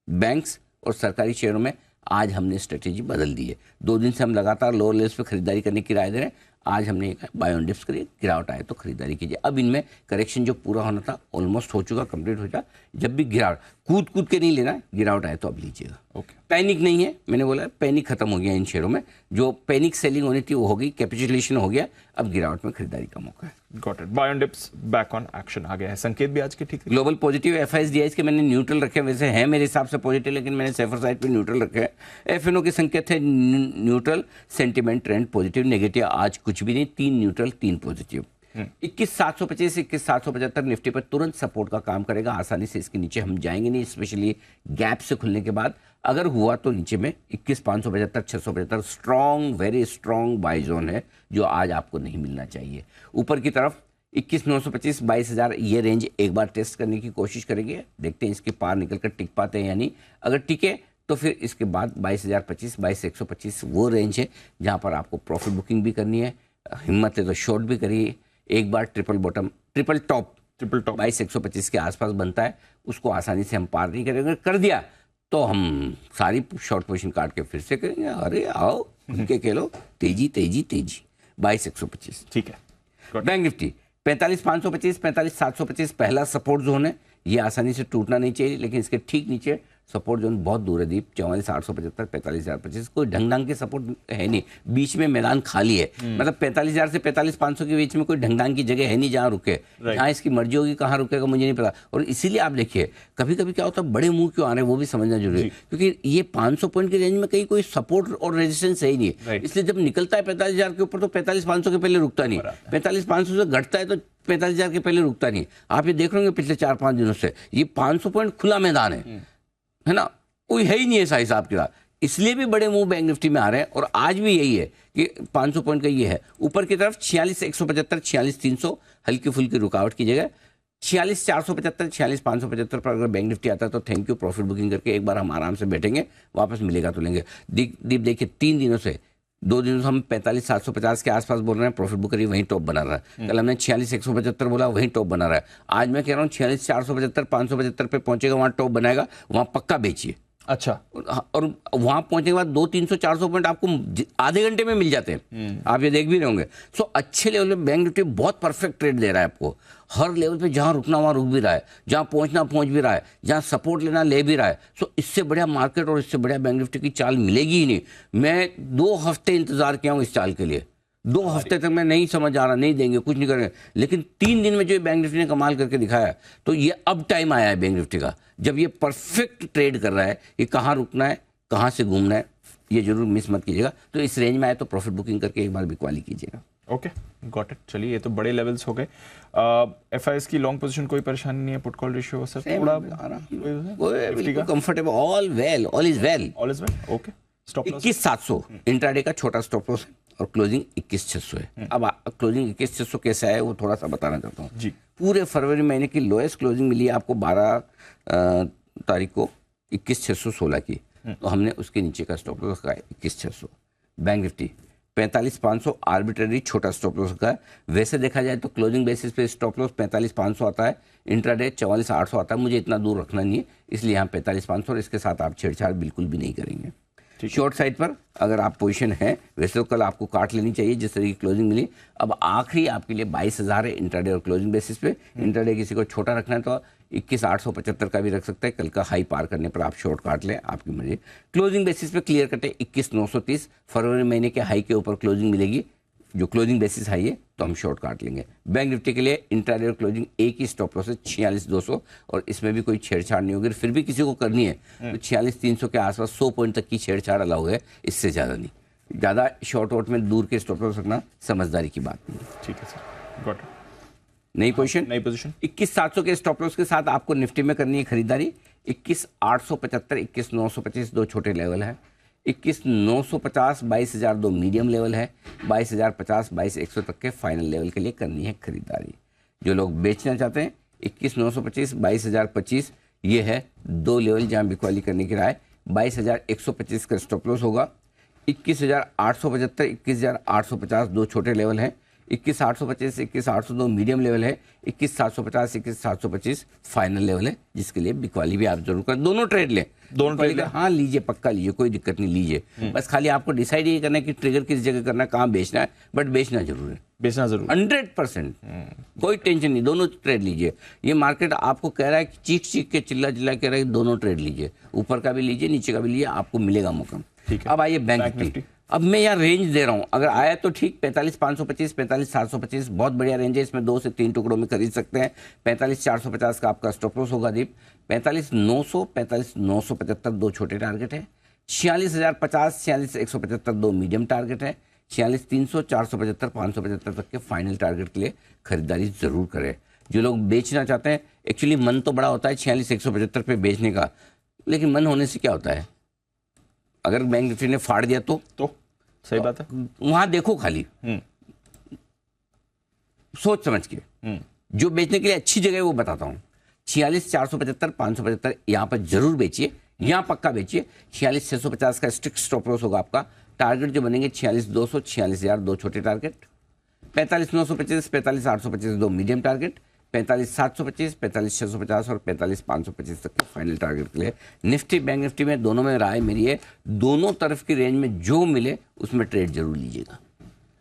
banks और सरकारी शेयरों में आज हमने स्ट्रेटेजी बदल दी है। 2 दिन से हम लगातार लोअर लेवल्स पे खरीदारी करने की राय दे रहे हैं। आज हमने बाय ऑन डिप्स करिए, गिरावट आए तो खरीदारी कीजिए। अब इनमें करेक्शन जो पूरा होना था ऑलमोस्ट हो चुका, कंप्लीट हो चुका। जब भी गिरावट, कूद के नहीं लेना, गिरावट आए तो अब लीजिएगा। पैनिक नहीं है, मैंने बोला पैनिक खत्म हो गया इन शेयरों में, जो पैनिक सेलिंग होनी थी वो हो गई, कैपिटुलेशन हो गया, अब गिरावट में खरीदारी का मौका है। Got it. Buy on dips back on action आ गया है। संकेत भी आज के ठीक है, ग्लोबल पॉजिटिव, एफआईएस डीआईएस के मैंने न्यूट्रल रखे, वैसे हैं मेरे हिसाब से पॉजिटिव, लेकिन मैंने सेफर साइड पे न्यूट्रल रखे हैं। एफएनओ के संकेत है neutral, sentiment trend positive, negative आज कुछ भी नहीं, 3 न्यूट्रल 3 पॉजिटिव। 21,725 21,775 निफ्टी पर तुरंत सपोर्ट का काम करेगा, आसानी से इसके नीचे हम जाएंगे नहीं, स्पेशली गैप से खुलने के बाद। अगर हुआ तो नीचे में 21,575 675 strong, very strong bye zone है, जो आज आपको नहीं मिलना चाहिए। ऊपर की तरफ 21,925 22,000 ये रेंज एक बार टेस्ट करने की कोशिश करेंगे, देखते हैं इसके पार निकल कर टिक पाते हैं या नहीं। अगर टिके तो फिर इसके बाद 22,025 22,125 वो रेंज है जहां पर आपको प्रॉफिट बुकिंग भी करनी है। हिम्मत है तो शॉर्ट भी करिए। एक बार ट्रिपल टॉप 22,125 के आसपास बनता है, उसको आसानी से हम पार नहीं करेंगे। कर दिया तो हम सारी शॉर्ट पोजीशन काट के फिर से करेंगे, अरे आओ उनके खेलो, तेजी 22,125। ठीक है। बैंक निफ्टी 45,525 45,725 पहला सपोर्ट जोन है, ये आसानी से टूटना नहीं चाहिए, लेकिन इसके ठीक नीचे सपोर्ट जोन बहुत दूर है दीप, 44,875 45,025। कोई ढंग की सपोर्ट है नहीं, बीच में मैदान खाली है। मतलब 45,000 से 45,500 के बीच में कोई ढंग की जगह है नहीं जहां रुके, जहां इसकी मर्जी होगी कहां रुकेगा मुझे नहीं पता। और इसीलिए आप देखिए कभी कभी क्या होता है, बड़े मुंह क्यों आ रहे हैं वो भी समझना जरूरी है, क्योंकि ये 500 पॉइंट की रेंज में कहीं कोई सपोर्ट और रेजिस्टेंस है ही नहीं। इसलिए जब निकलता है 45,000 के ऊपर तो 45,500 के पहले रुकता नहीं, 45,500 से घटता है तो 45,000 के पहले रुकता नहीं। आप ये देख रहे होंगे पिछले 4-5 दिनों से ये 500 पॉइंट खुला मैदान है ना, कोई है ही नहीं ऐसा हिसाब किताब। इसलिए भी बड़े मूव बैंक निफ्टी में आ रहे हैं और आज भी यही है कि 500 पॉइंट का ये है। ऊपर की तरफ 46,175, 46,300 हल्की फुल्की रुकावट की जगह 46,475, 46,575 पर अगर बैंक निफ्टी आता है तो थैंक यू, प्रॉफिट बुकिंग करके एक बार हम आराम से बैठेंगे, वापस मिलेगा तो लेंगे। दीप देखिए 3 दिनों से 2 दिनों से हम 45,750 के आसपास बोल रहे हैं, प्रॉफिट बुकर ही वहीं टॉप बना रहा है। कल हमने 46,175 बोला, वहीं टॉप बना रहा है। आज मैं कह रहा हूँ 46,475, 575 पे पहुंचेगा, वहां टॉप बनाएगा, वहां पक्का बेचिए। अच्छा, और वहां पहुंचने के बाद 200, 300, 400 पॉइंट आपको आधे घंटे में मिल जाते हैं। आप ये देख भी रहे होंगे। सो अच्छे लेवल पे बैंक निफ्टी बहुत परफेक्ट ट्रेड दे रहा है आपको। हर लेवल पे जहां रुकना वहां रुक भी रहा है, जहां पहुंचना पहुंच भी रहा है, जहां सपोर्ट लेना ले भी रहा है। सो इससे बढ़िया मार्केट और इससे बढ़िया बैंक निफ्टी की चाल मिलेगी ही नहीं। मैं 2 हफ्ते इंतजार किया हूं इस चाल के लिए। 2 हफ्ते तक मैं नहीं समझ आ रहा, नहीं देंगे, कुछ नहीं करेंगे, लेकिन 3 दिन में जो बैंक निफ्टी ने कमाल करके दिखाया, तो ये अब टाइम आया है बैंक निफ्टी का, जब ये परफेक्ट ट्रेड कर रहा है कि कहाँ रुकना है, कहाँ से घूमना है। ये जरूर मिस मत कीजिएगा। तो इस रेंज में आए तो प्रॉफिट बुकिंग करके एक बार बिकवाली कीजिएगा। Okay, got it. चलिए, ये तो बड़े लेवल्स हो गए। एफआईएस की लॉन्ग पोजीशन कोई परेशानी नहीं है, पुट कॉल रेशियो सर थोड़ा बिल्कुल comfortable, all well, all is well, all is well. Okay, stop loss 21,700 intraday का छोटा स्टॉप लॉस है और क्लोजिंग 21,600 है। अब क्लोजिंग 21,600 कैसा है वो थोड़ा सा बताना चाहता हूँ जी। पूरे फरवरी महीने की लोएस्ट क्लोजिंग मिली है आपको 12 तारीख को 21,616 की, तो हमने उसके नीचे का स्टॉप लॉस रखा है 21,600। बैंक निफ्टी 45,500 आर्बिट्ररी छोटा स्टॉप लॉस रखा है। वैसे देखा जाए तो क्लोजिंग बेसिस पे स्टॉप लॉस 45,500 आता है, इंट्राडे 44,800 आता है। मुझे इतना दूर रखना नहीं है, इसलिए यहाँ 45,500 और इसके साथ आप छेड़छाड़ बिल्कुल भी नहीं करेंगे। शॉर्ट साइड पर अगर आप पोजीशन है, वैसे तो कल आपको काट लेनी चाहिए जिस तरह की क्लोजिंग मिली। अब आखिरी आपके लिए 22,000 है इंट्राडे और क्लोजिंग बेसिस पे। इंट्राडे किसी को छोटा रखना है तो 21,875 का भी रख सकता है। कल का हाई पार करने पर आप शॉर्ट काट लें, आपकी मर्जी। क्लोजिंग बेसिस पे क्लियर कटे 21,930 फरवरी महीने के हाई के ऊपर क्लोजिंग मिलेगी, जो क्लोजिंग बेसिस हाई है तो हम शॉर्ट काट लेंगे। बैंक निफ्टी के लिए इंट्राडे और क्लोजिंग एक ही स्टॉप लॉस है 46,200 और इसमें भी कोई छेड़छाड़ नहीं होगी। फिर भी किसी को करनी है तो 46,300 के आसपास 100 पॉइंट तक की छेड़छाड़ अलाउ है, इससे ज़्यादा नहीं। ज़्यादा शॉर्ट आउट में दूर के स्टॉप लॉस रखना समझदारी की बात नहीं। ठीक है सर, गॉट इट। नई पोजीशन 21,700 के स्टॉप लॉस के साथ आपको निफ्टी में करनी है खरीदारी। 21,875, 21,925 दो छोटे लेवल है। 21,950, 22,002 मीडियम लेवल है। 22,050, 22,100 तक के फाइनल लेवल के लिए करनी है खरीदारी। जो लोग बेचना चाहते हैं 21,925, 22,025 ये है 2 लेवल जहां बिकवाली करने की राय। 22,125 का स्टॉप लॉस होगा। 21,875, 21,850 दो छोटे लेवल हैं। 21,825, 21,802 मीडियम लेवल है। 21,750, 21,725 फाइनल लेवल है, जिसके लिए बिकवाली भी आप जरूर करें। दोनों ट्रेड लें, हाँ लीजिए, पक्का लीजिए, कोई दिक्कत नहीं, लीजिए। बस खाली आपको डिसाइड ये करना है कि ट्रिगर किस जगह करना है, कहाँ बेचना है, बट बेचना जरूर है, बेचना जरूर 100%। कोई टेंशन नहीं, दोनों ट्रेड लीजिए। ये मार्केट आपको कह रहा है कि चीख चीख के चिल्ला चिल्ला कह रहा है कि दोनों ट्रेड लीजिए, ऊपर का भी लीजिए, नीचे का भी लीजिए, आपको मिलेगा मौका। अब आइए बैंक निफ्टी। अब मैं यहाँ रेंज दे रहा हूँ, अगर आया तो ठीक 45,525, 45,725 बहुत बढ़िया रेंज है, इसमें 2 से 3 टुकड़ों में खरीद सकते हैं। 45,450 का आपका स्टॉप लॉस होगा दीप। 45,900, 45,975 दो छोटे टारगेट है। 46,050, 46,175 दो मीडियम टारगेट है। 46,300, 475, 575 तक के फाइनल टारगेट के लिए खरीदारी जरूर करें। जो लोग बेचना चाहते हैं, एक्चुअली मन तो बड़ा होता है 46,175 पे बेचने का, लेकिन मन होने से क्या होता है, अगर बैंक निफ्टी ने फाड़ दिया तो सही बात है, वहां देखो खाली सोच समझ के। जो बेचने के लिए अच्छी जगह है वो बताता हूं। 46,475, 575 यहां पर जरूर बेचिए, यहां पक्का बेचिए। 46,650 का स्ट्रिक्ट स्टॉप लॉस होगा आपका। टारगेट जो बनेंगे 46,200, 46,000 दो छोटे टारगेट। 45,925, 45,825 दो मीडियम टारगेट। 45,725, 45,650 और 45,525 तक के फाइनल टारगेट के लिए निफ्टी बैंक निफ्टी में दोनों में राय मेरी है, दोनों तरफ की रेंज में जो मिले उसमें ट्रेड जरूर लीजिएगा।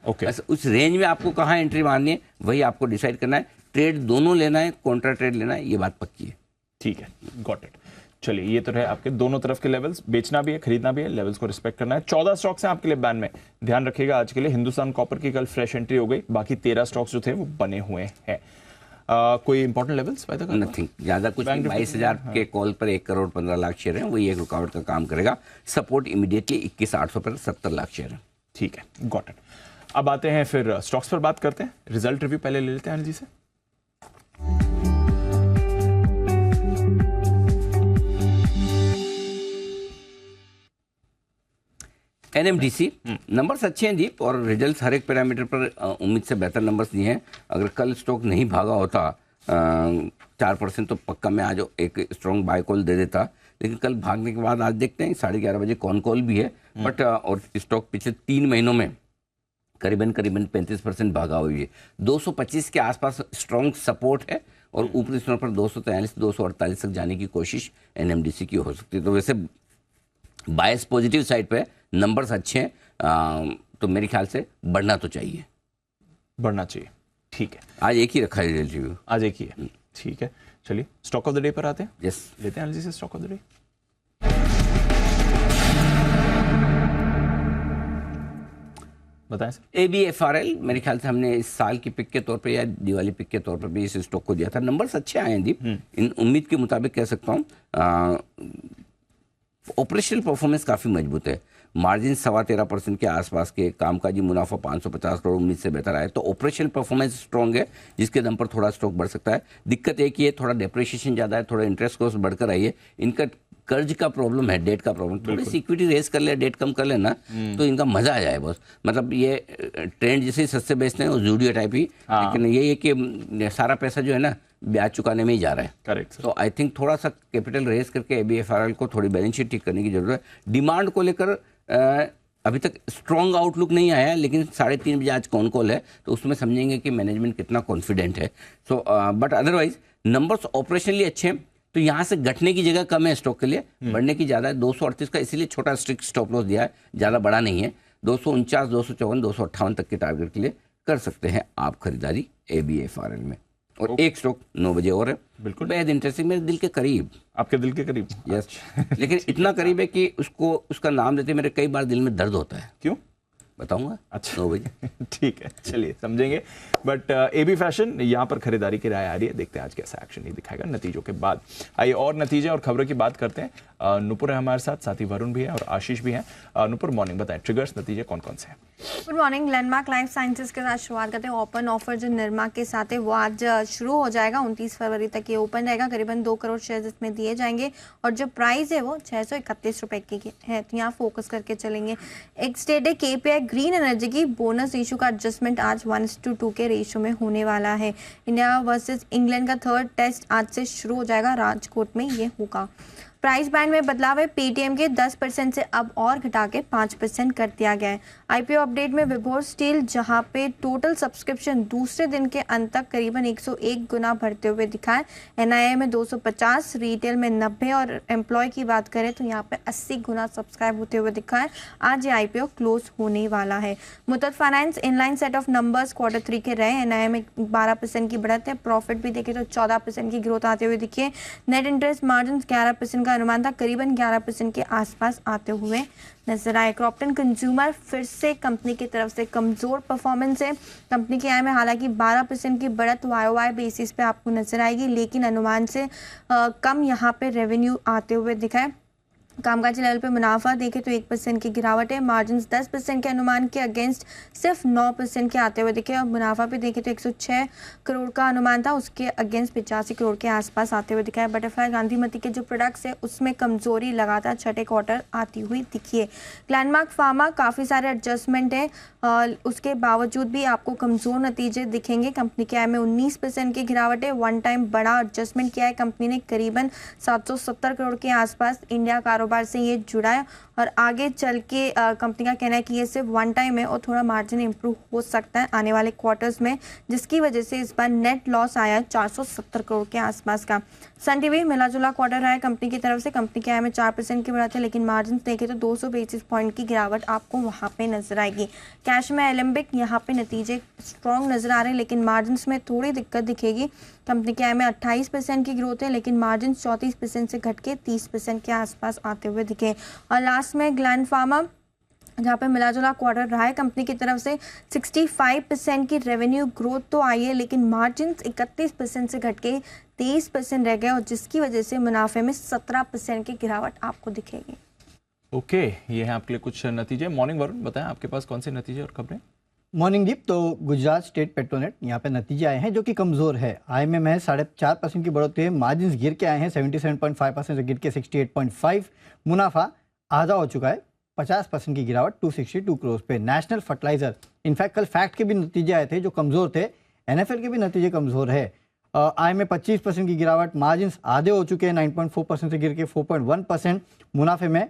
ओके, उस रेंज में आपको कहाँ एंट्री मारनी है वही आपको डिसाइड करना है। ट्रेड दोनों लेना है, कॉन्ट्रा ट्रेड लेना है, ये बात पक्की है। ठीक है, गॉट इट। चलिए, ये तो रहे आपके दोनों तरफ के लेवल्स, बेचना भी है खरीदना भी है, लेवल्स को रिस्पेक्ट करना है। 14 स्टॉक्स हैं आपके लिए बैन में, ध्यान रखिएगा। आज के लिए हिंदुस्तान कॉपर की कल फ्रेश एंट्री हो गई, बाकी 13 स्टॉक्स जो थे वो बने हुए हैं। कोई इंपॉर्टेंट लेवल्स? नथिंग, ज्यादा कुछ नहीं। 22,000 के कॉल पर 1 करोड़ 15 लाख शेयर हैं, वही एक रुकावट का काम करेगा। सपोर्ट इमीडिएटली 21,800 पर 70 लाख शेयर है। ठीक है, गॉट इट। अब आते हैं फिर स्टॉक्स पर बात करते हैं। रिजल्ट रिव्यू पहले ले लेते हैं अनिल जी से। एनएमडीसी नंबर्स अच्छे हैं दीप, और रिजल्ट्स हर एक पैरामीटर पर उम्मीद से बेहतर नंबर्स दिए हैं। अगर कल स्टॉक नहीं भागा होता 4% तो पक्का मैं आज एक स्ट्रॉन्ग बाय कॉल दे देता, लेकिन कल भागने के बाद आज देखते हैं 11:30 बजे कौन कॉल भी है। बट और स्टॉक पिछले 3 महीनों में करीबन 35% भागा हुई है। 225 के आसपास स्ट्रॉन्ग सपोर्ट है, और ऊपरी स्तर पर 243 248 तक जाने की कोशिश एनएमडीसी की हो सकती है। तो वैसे बायस पॉजिटिव साइड पे, नंबर्स अच्छे हैं, तो मेरे ख्याल से बढ़ना तो चाहिए, बढ़ना चाहिए। ठीक है, आज एक ही रखा है रिव्यू, आज एक ही है। ठीक है, चलिए स्टॉक ऑफ द डे पर आते हैं। यस, लेते हैं एलजी से स्टॉक ऑफ द डे। बताएं सर। ABFRL मेरे ख्याल से हमने इस साल की पिक के तौर पे या दिवाली पिक के तौर पर भी इस स्टॉक को दिया था। नंबर्स अच्छे आए हैं दीप, इन उम्मीद के मुताबिक कह सकता हूँ। ऑपरेशनल परफॉर्मेंस काफ़ी मजबूत है, मार्जिन 13.25% के आसपास के, कामकाजी मुनाफा 550 करोड़ उम्मीद से बेहतर आए, तो ऑपरेशनल परफॉर्मेंस स्ट्रॉन्ग है, जिसके दम पर थोड़ा स्टॉक बढ़ सकता है। दिक्कत एक ही है, थोड़ा डेप्रिसिएशन ज़्यादा है, थोड़ा इंटरेस्ट कॉस्ट बढ़कर आई है, इनका कर्ज का प्रॉब्लम है, डेट का प्रॉब्लम। थोड़ी सी इक्विटी रेस कर ले, डेट कम कर लेना, तो इनका मजा आ जाए बस। मतलब ये ट्रेंड जैसे सस्ते बेचते हैं, जूडियो टाइप ही, लेकिन ये है कि सारा पैसा जो है ना ब्याज चुकाने में ही जा रहा है। करेक्ट। तो आई थिंक थोड़ा सा कैपिटल रेस करके ABFRL को थोड़ी बैलेंस शीट ठीक करने की जरूरत है। डिमांड को लेकर अभी तक स्ट्रॉन्ग आउटलुक नहीं आया, लेकिन 3:30 बजे आज कौन कॉल है, तो उसमें समझेंगे कि मैनेजमेंट कितना कॉन्फिडेंट है। So but otherwise numbers operationally अच्छे हैं, तो यहाँ से घटने की जगह कम है स्टॉक के लिए, बढ़ने की ज़्यादा है। 238 का इसीलिए छोटा स्ट्रिक्ट स्टॉप लॉस दिया है, ज़्यादा बड़ा नहीं है। 249, 254, 258 तक के टारगेट के लिए कर सकते हैं आप खरीदारी ABFRL में। और एक स्टॉक 9 बजे और है, बिल्कुल बेहद इंटरेस्टिंग, मेरे दिल के करीब। आपके दिल के करीब? यस, लेकिन इतना करीब है कि उसको उसका नाम देते मेरे कई बार दिल में दर्द होता है। क्यों? बताऊंगा। अच्छा, 9 बजे। ठीक है, चलिए समझेंगे। बट AB फैशन यहाँ पर खरीदारी की राय आ रही है, देखते हैं आज कैसा एक्शन ही दिखाएगा नतीजों के बाद। आइए और नतीजे और खबरों की बात करते हैं। नुपुर है हमारे साथ ही वरुण भी है और आशीष भी हैं। नुपुर, मॉर्निंग, बताएं ट्रिगर्स, नतीजे कौन कौन से हैं? Good morning. Landmark life sciences के साथ शुरुआत करते हैं। ओपन ऑफर जो निर्मा के साथ है वो आज शुरू हो जाएगा, 29 फरवरी तक ये ओपन रहेगा। करीबन 2 करोड़ शेयर इसमें दिए जाएंगे, और जो प्राइस है वो 631 रुपए की है, तो यहाँ फोकस करके चलेंगे। एक स्टेट है KPI ग्रीन एनर्जी की बोनस इशू का एडजस्टमेंट आज 1:2 के रेशियो में होने वाला है। इंडिया वर्सेस इंग्लैंड का 3rd टेस्ट आज से शुरू हो जाएगा, राजकोट में ये होगा। प्राइस बैंड में बदलाव है, पेटीएम के 10% से अब और घटा के 5% कर दिया गया है। IPO अपडेट में विभोर स्टील जहां पे टोटल सब्सक्रिप्शन दूसरे दिन के अंत तक करीबन 101 गुना बढ़ते हुए दिखा है। NII में 250, रिटेल में 90, और एम्प्लॉय की बात करें तो यहाँ पे 80 गुना सब्सक्राइब होते हुए दिखा है। आज ये IPO क्लोज होने वाला है। Muthoot finance inline set of numbers Q3 के रहे। NII में 12% की बढ़त है, प्रॉफिट भी देखे तो 14% की ग्रोथ आते हुए दिखी है। नेट इंटरेस्ट मार्जिन 11% का अनुमान था, करीबन 11% के आसपास आते हुए नजर आए। क्रॉम्पटन कंज्यूमर फिर से कंपनी की तरफ से कमजोर परफॉर्मेंस है। कंपनी के आय में हालांकि 12% की बढ़त YOY बेसिस पे आपको नजर आएगी, लेकिन अनुमान से कम यहाँ पे रेवेन्यू आते हुए दिखा है। कामकाजी लेवल पे मुनाफा देखें तो 1% की गिरावट है। मार्जिन 10% के अनुमान के अगेंस्ट सिर्फ 9% के आते हुए दिखे, और मुनाफा भी देखें तो 106 करोड़ का अनुमान था, उसके अगेंस्ट 85 करोड़ के आसपास आते हुए दिखा है। बटरफ्लाई गांधीमती के जो प्रोडक्ट्स है उसमें कमजोरी लगातार छठे क्वार्टर आती हुई दिखी है। ग्लैंडमार्क फार्मा काफ़ी सारे एडजस्टमेंट है, उसके बावजूद भी आपको कमज़ोर नतीजे दिखेंगे। कंपनी के आय में 19% की गिरावट है। वन टाइम बड़ा एडजस्टमेंट किया है कंपनी ने, करीबन 770 करोड़ के आसपास इंडिया कारोबार से ये जुड़ा है, और आगे चल के कंपनी का कहना है कि ये सिर्फ वन टाइम है और थोड़ा मार्जिन इंप्रूव हो सकता है आने वाले क्वार्टर्स में, जिसकी वजह से इस बार नेट लॉस आया 470 करोड़ के आसपास का। सन टीवी मिला जुला क्वार्टर रहा है कंपनी की तरफ से। कंपनी के आय में 4% की बढ़त है, लेकिन मार्जिन देखें तो 200 बेसिस पॉइंट की गिरावट आपको वहाँ पे नजर आएगी। कैश में एलेम्बिक यहाँ पे नतीजे स्ट्रॉन्ग नजर आ रहे हैं, लेकिन मार्जिन में थोड़ी दिक्कत दिखेगी। कंपनी के आय में 28% की ग्रोथ है, लेकिन मार्जिन 34% से घट के 30% के आसपास आते हुए दिखे। और लास्ट में ग्लैंड फार्मा, जहाँ पे मिला जुला क्वार्टर रहा है कंपनी की तरफ से। 65% की रेवेन्यू ग्रोथ तो आई है, लेकिन मार्जिन 31% से घट के 23% रह गए, और जिसकी वजह से मुनाफे में 17% की गिरावट आपको दिखेगी। ओके, ये है आपके लिए कुछ नतीजे। मॉर्निंग वरुण, बताएं आपके पास कौन से नतीजे और खबरें? मॉर्निंग दीप, तो गुजरात स्टेट पेट्रोनेट यहाँ पे नतीजे आए हैं जो कि कमज़ोर है। आय में 4.5% की बढ़ोतरी है। मार्जिन गिर के आए हैं 77.5% से गिर के 68.5। मुनाफा आधा हो चुका है, 50% की गिरावट 262 करोड़ पे। नेशनल फर्टिलाइजर, इनफैक्ट कल फैक्ट के भी नतीजे आए थे जो कमजोर थे, एनएफएल के भी नतीजे कमजोर है। आय में 25% की गिरावट, मार्जिन आधे हो चुके हैं, 9.4% से गिर के 4.1%। मुनाफे में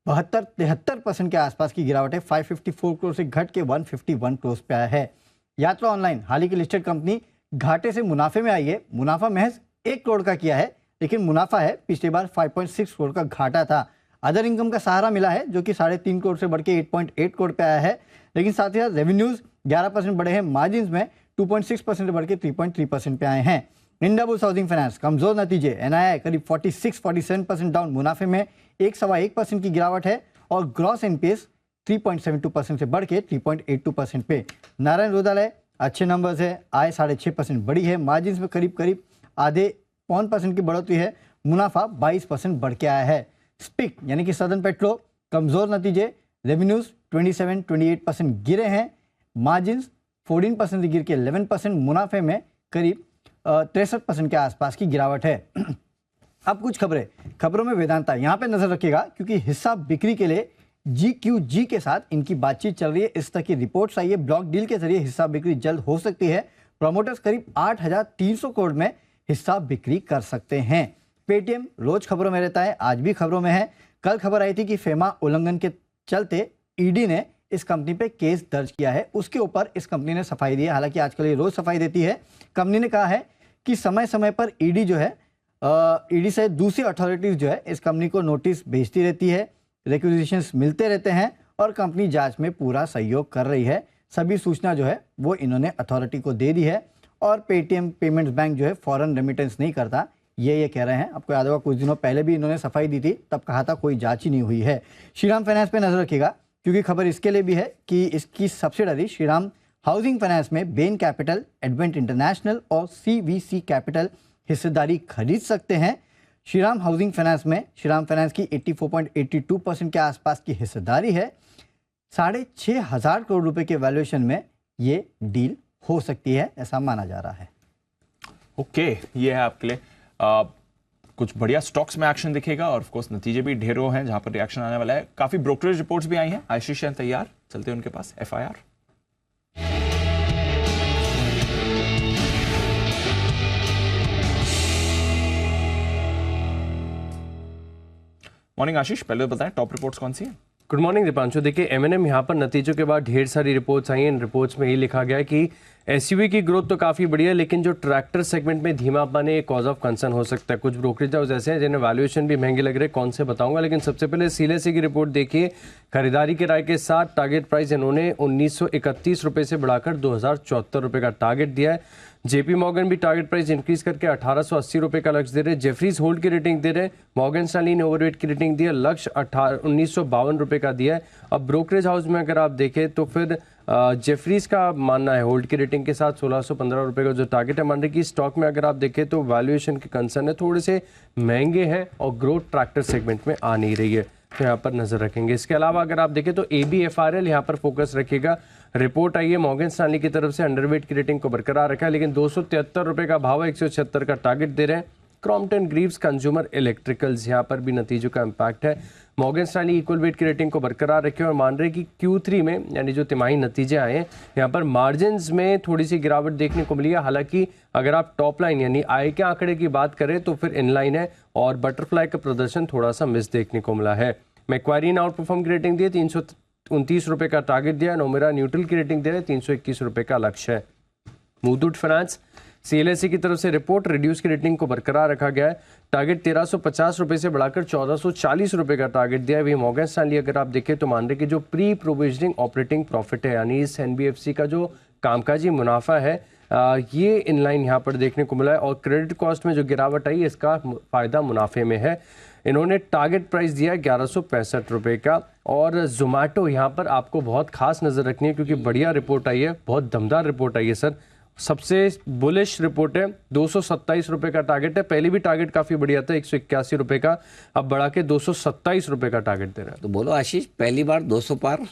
73% के आसपास की गिरावट है, 554 करोड़ से घट के 151 करोड़ पे आया है। यात्रा ऑनलाइन, हाल ही की लिस्टेड कंपनी, घाटे से मुनाफे में आई है। मुनाफा महज 1 करोड़ का किया है, लेकिन मुनाफा है पिछली बार 5.6 करोड़ का घाटा था। अदर इनकम का सहारा मिला है जो कि 3.5 करोड़ से बढ़ के 8.8 करोड़ पे आया है, लेकिन साथ ही साथ रेवेन्यूज 11% बढ़े हैं, मार्जिन में 2.6% से बढ़ के 3.3% पे आए हैं। इंडियाबुल्स हाउसिंग फाइनेंस, कमजोर नतीजे, एनआईआई करीब 46-47% डाउन, मुनाफे में 1.1% की गिरावट है और ग्रॉस एनपीएस 3.72% से बढ़ के 3.82% पे। नारायण हृदयालय अच्छे नंबर्स है, आय 6.5% बढ़ी है, मार्जिन में करीब आधे 0.5% की बढ़ोतरी है, मुनाफा 22% बढ़ के आया है। स्पिक यानी कि सदर्न पेट्रो, कमजोर नतीजे, रेवेन्यूज 27-28% गिरे हैं, मार्जिन 14% से गिर के 11%, मुनाफे में करीब 63% के आसपास की गिरावट है। अब कुछ खबरों में वेदांता, यहाँ पे नजर रखिएगा क्योंकि हिस्सा बिक्री के लिए GQG के साथ इनकी बातचीत चल रही है। इस तरह की रिपोर्ट्स आई है, ब्लॉक डील के जरिए हिस्सा बिक्री जल्द हो सकती है। प्रमोटर्स करीब 8,300 करोड़ में हिस्सा बिक्री कर सकते हैं। पेटीएम रोज खबरों में रहता है, आज भी खबरों में है। कल खबर आई थी कि फेमा उल्लंघन के चलते ईडी ने इस कंपनी पे केस दर्ज किया है, उसके ऊपर इस कंपनी ने सफाई दी है। हालांकि आजकल ये रोज सफाई देती है। कंपनी ने कहा है कि समय समय पर ईडी जो है ईडी से दूसरी अथॉरिटीज जो है इस कंपनी को नोटिस भेजती रहती है, रिक्विजिशंस मिलते रहते हैं और कंपनी जांच में पूरा सहयोग कर रही है। सभी सूचना जो है वो इन्होंने अथॉरिटी को दे दी है और पेटीएम पेमेंट्स बैंक जो है फॉरेन रेमिटेंस नहीं करता, ये कह रहे हैं। आपको याद होगा कुछ दिनों पहले भी इन्होंने सफाई दी थी, तब कहा था कोई जांच ही नहीं हुई है। श्रीराम फाइनेंस पे नजर रखिएगा क्योंकि खबर इसके लिए भी है कि इसकी सब्सिडरी श्रीराम हाउसिंग फाइनेंस में बेन कैपिटल, एडवेंट इंटरनेशनल और CVC कैपिटल हिस्सेदारी खरीद सकते हैं। श्रीराम हाउसिंग फाइनेंस में श्रीराम फाइनेंस की 84.82% के आसपास की हिस्सेदारी है। 6,500 करोड़ रुपए के वैल्यूएशन में ये डील हो सकती है, ऐसा माना जा रहा है। ओके, ये है आपके लिए कुछ बढ़िया स्टॉक्स में एक्शन दिखेगा और ऑफ कोर्स नतीजे भी ढेरों हैं जहां पर रिएक्शन आने वाला है। काफी ब्रोकरेज रिपोर्ट्स भी आई हैं। आशीष हैं तैयार, चलते हैं उनके पास। FIR मॉर्निंग आशीष, पहले तो बताएं टॉप रिपोर्ट्स कौन सी हैं? Good morning Deepanshu. देखिए M&M यहाँ पर नतीजों के बाद ढेर सारी रिपोर्ट्स आई हैं। इन रिपोर्ट्स में ये लिखा गया है कि SUV की ग्रोथ तो काफ़ी बढ़िया है, लेकिन जो ट्रैक्टर सेगमेंट में धीमा पाने कॉज ऑफ कंसर्न हो सकता है। कुछ ब्रोकरेज हाउस ऐसे हैं जिन्हें वैल्यूएशन भी महंगे लग रहे हैं, कौन से बताऊंगा। लेकिन सबसे पहले CLSA की रिपोर्ट देखिए। खरीदारी के राय के साथ टारगेट प्राइस इन्होंने 1931 रुपये से बढ़ाकर 2074 रुपये का टारगेट दिया है। JP मॉर्गन भी टारगेट प्राइस इंक्रीज करके 1880 रुपये का लक्ष्य दे रहे हैं। जेफरीज होल्ड की रेटिंग दे रहे हैं। मॉर्गन स्टैनली ने ओवरवेट की रेटिंग दी है, लक्ष्य 1952 रुपये का दिया है। अब ब्रोकरेज हाउस में अगर आप देखें तो फिर जेफरीज का मानना है होल्ड की रेटिंग के साथ 1615 रुपये का जो टारगेट है। मान रहे कि स्टॉक में अगर आप देखें तो वैल्यूएशन के कंसर्न है, थोड़े से महंगे हैं और ग्रोथ ट्रैक्टर सेगमेंट में आ नहीं रही है, तो यहाँ पर नजर रखेंगे। इसके अलावा अगर आप देखें तो ABFRL यहाँ पर फोकस रखिएगा। रिपोर्ट आई है मॉर्गन स्टैनली की तरफ से, अंडरवेट की रेटिंग को बरकरार रखा है, लेकिन 273 रुपये का भाव है, 176 का टारगेट दे रहे हैं। क्रॉम्पटन ग्रीव्स कंज्यूमर इलेक्ट्रिकल्स, यहाँ पर भी नतीजों का इम्पैक्ट है। मॉर्गन स्टैनली इक्वल वेट की रेटिंग को बरकरार रखे और मान रहे कि Q3 में यानी जो तिमाही नतीजे आए हैं यहाँ पर मार्जिन्स में थोड़ी सी गिरावट देखने को मिली है। हालांकि अगर आप टॉप लाइन यानी आय के आंकड़े की बात करें तो फिर इनलाइन है और बटरफ्लाई का प्रदर्शन थोड़ा सा मिस देखने को मिला है। मैक्वारी ने आउट परफॉर्म की रेटिंग दी है, 329 रुपये का टारगेट दिया है। नोमेरा न्यूट्रल की रेटिंग दे रहे हैं, 321 रुपये का लक्ष्य है। मुथूट फाइनेंस CLSA की तरफ से रिपोर्ट, रिड्यूस की रेटिंग को बरकरार रखा गया है। टारगेट 1350 रुपये से बढ़ाकर 1440 रुपये का टारगेट दिया है। वही मॉर्गन स्टैनली अगर आप देखें तो मान रहे कि जो प्री प्रोविजनिंग ऑपरेटिंग प्रॉफिट है यानी इस NBFC का जो कामकाजी मुनाफा है ये इनलाइन यहाँ पर देखने को मिला है और क्रेडिट कॉस्ट में जो गिरावट आई इसका फायदा मुनाफे में है। इन्होंने टारगेट प्राइस दिया है 1165 रुपये का। और जोमेटो यहाँ पर आपको बहुत खास नज़र रखनी है क्योंकि बढ़िया रिपोर्ट आई है, बहुत दमदार रिपोर्ट आई है सर। सबसे बुलिश रिपोर्ट है, 227 रुपये का टारगेट है। पहले भी टारगेट काफ़ी बढ़िया था 181 रुपये का, अब बढ़ा के 227 रुपये का टारगेट दे रहा है। तो बोलो आशीष, पहली बार 200 पार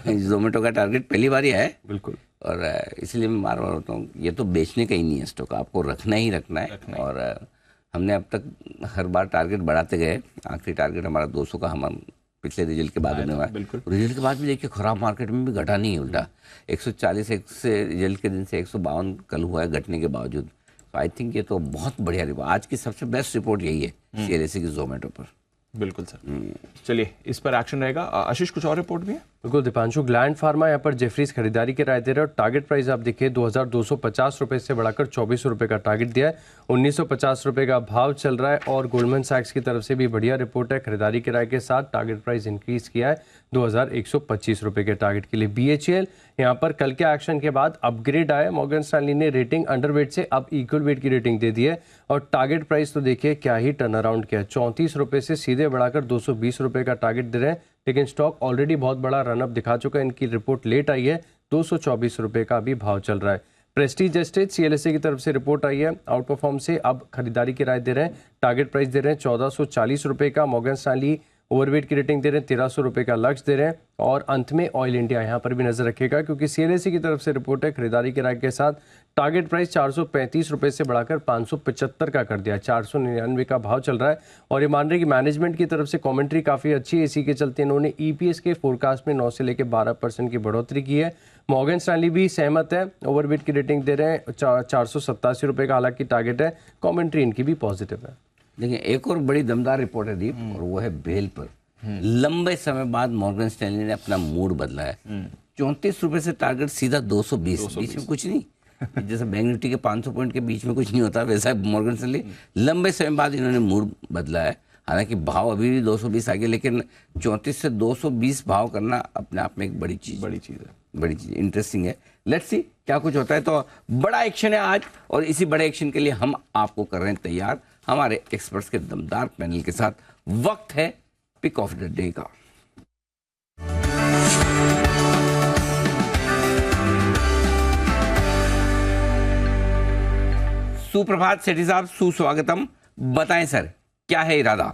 जोमेटो का टारगेट पहली बार ही है। बिल्कुल, और इसलिए मैं बार बार होता हूँ, ये तो बेचने का ही नहीं है स्टॉक, आपको रखना ही रखना है। और हमने अब तक हर बार टारगेट बढ़ाते गए, आखिरी टारगेट हमारा 200 का हम पिछले रिजल्ट के बाद होने वाला है। बिल्कुल। रिजल्ट के बाद भी देखिए खराब मार्केट में भी घटा नहीं है, उल्टा 140 से रिजल्ट के दिन से 152 कल हुआ है घटने के बावजूद। तो आई थिंक ये तो बहुत बढ़िया रिपोर्ट, आज की सबसे बेस्ट रिपोर्ट यही है CLSA की जोमेटो पर। बिल्कुल सर। चलिए इस पर एक्शन रहेगा। आशीष कुछ और रिपोर्ट भी है? बिल्कुल दीपांशु, ग्लैंड फार्मा यहाँ पर जेफरीज खरीदारी की राय दे रहे हैं और टारगेट प्राइस आप देखिए 2250 रुपए से बढ़ाकर 2400 रुपए का टारगेट दिया है। 1950 रुपए का भाव चल रहा है और गोल्डमैन सैक्स की तरफ से भी बढ़िया रिपोर्ट है, खरीदारी की राय के साथ टारगेट प्राइस इंक्रीज किया है 2125 रुपए के टारगेट के लिए। BHEL यहाँ पर कल के एक्शन के बाद अपग्रेड आया, मॉर्गन स्टैनली ने रेटिंग अंडरवेट से अब इक्वल वेट की रेटिंग दे दी है और टारगेट प्राइस तो देखिए क्या ही टर्न अराउंड किया है, 34 रुपए से सीधे बढ़ाकर 220 रुपए का टारगेट दे रहे हैं। लेकिन स्टॉक ऑलरेडी बहुत बड़ा रनअप दिखा चुका है, इनकी रिपोर्ट लेट आई है, 224 रुपए का भी भाव चल रहा है। प्रेस्टीज एस्टेट CLSA की तरफ से रिपोर्ट आई है, आउट परफॉर्म से अब खरीदारी की राय दे रहे हैं, टारगेट प्राइस दे रहे हैं 1440 रुपए का। मॉर्गन स्टैनली ओवरवेट की रेटिंग दे रहे हैं, 1300 रुपए का लक्ष्य दे रहे हैं। और अंत में ऑयल इंडिया यहाँ पर भी नजर रखेगा क्योंकि CLSA की तरफ से रिपोर्ट है, खरीदारी की राय के साथ टारगेट प्राइस 435 रुपए से बढ़ाकर 575 का कर दिया, 499 का भाव चल रहा है। और ये मान रहे कि मैनेजमेंट की तरफ से कमेंट्री काफी अच्छी है, इसी के चलते इन्होंने EPS के फोरकास्ट में 9 से लेकर 12% की बढ़ोतरी की है। मॉर्गन स्टैनली भी सहमत है, ओवरवेट की रेटिंग दे रहे हैं, 487 रुपए का हालांकि टारगेट है, कमेंट्री इनकी भी पॉजिटिव है। देखिए एक और बड़ी दमदार रिपोर्ट है दीप, और वो है बेल पर। लंबे समय बाद मॉर्गन स्टैनली ने अपना मूड बदला है। 34 रुपए से टारगेट सीधा 220, बीच में कुछ नहीं। जैसे बैंक निफ्टी के 500 पॉइंट के बीच में कुछ नहीं होता, वैसा मॉर्गन स्टैनली लंबे समय बाद इन्होंने मूड बदला है। हालांकि भाव अभी भी 220 आ गया, लेकिन 34 से 220 भाव करना अपने आप में एक बड़ी चीज है, इंटरेस्टिंग है। लेट्स सी क्या कुछ होता है। तो बड़ा एक्शन है आज, और इसी बड़े एक्शन के लिए हम आपको कर रहे हैं तैयार हमारे एक्सपर्ट्स के दमदार पैनल के साथ। वक्त है पिक ऑफ द डे का। सुप्रभात सेठी साहब, सुस्वागतम। बताएं सर, क्या है इरादा?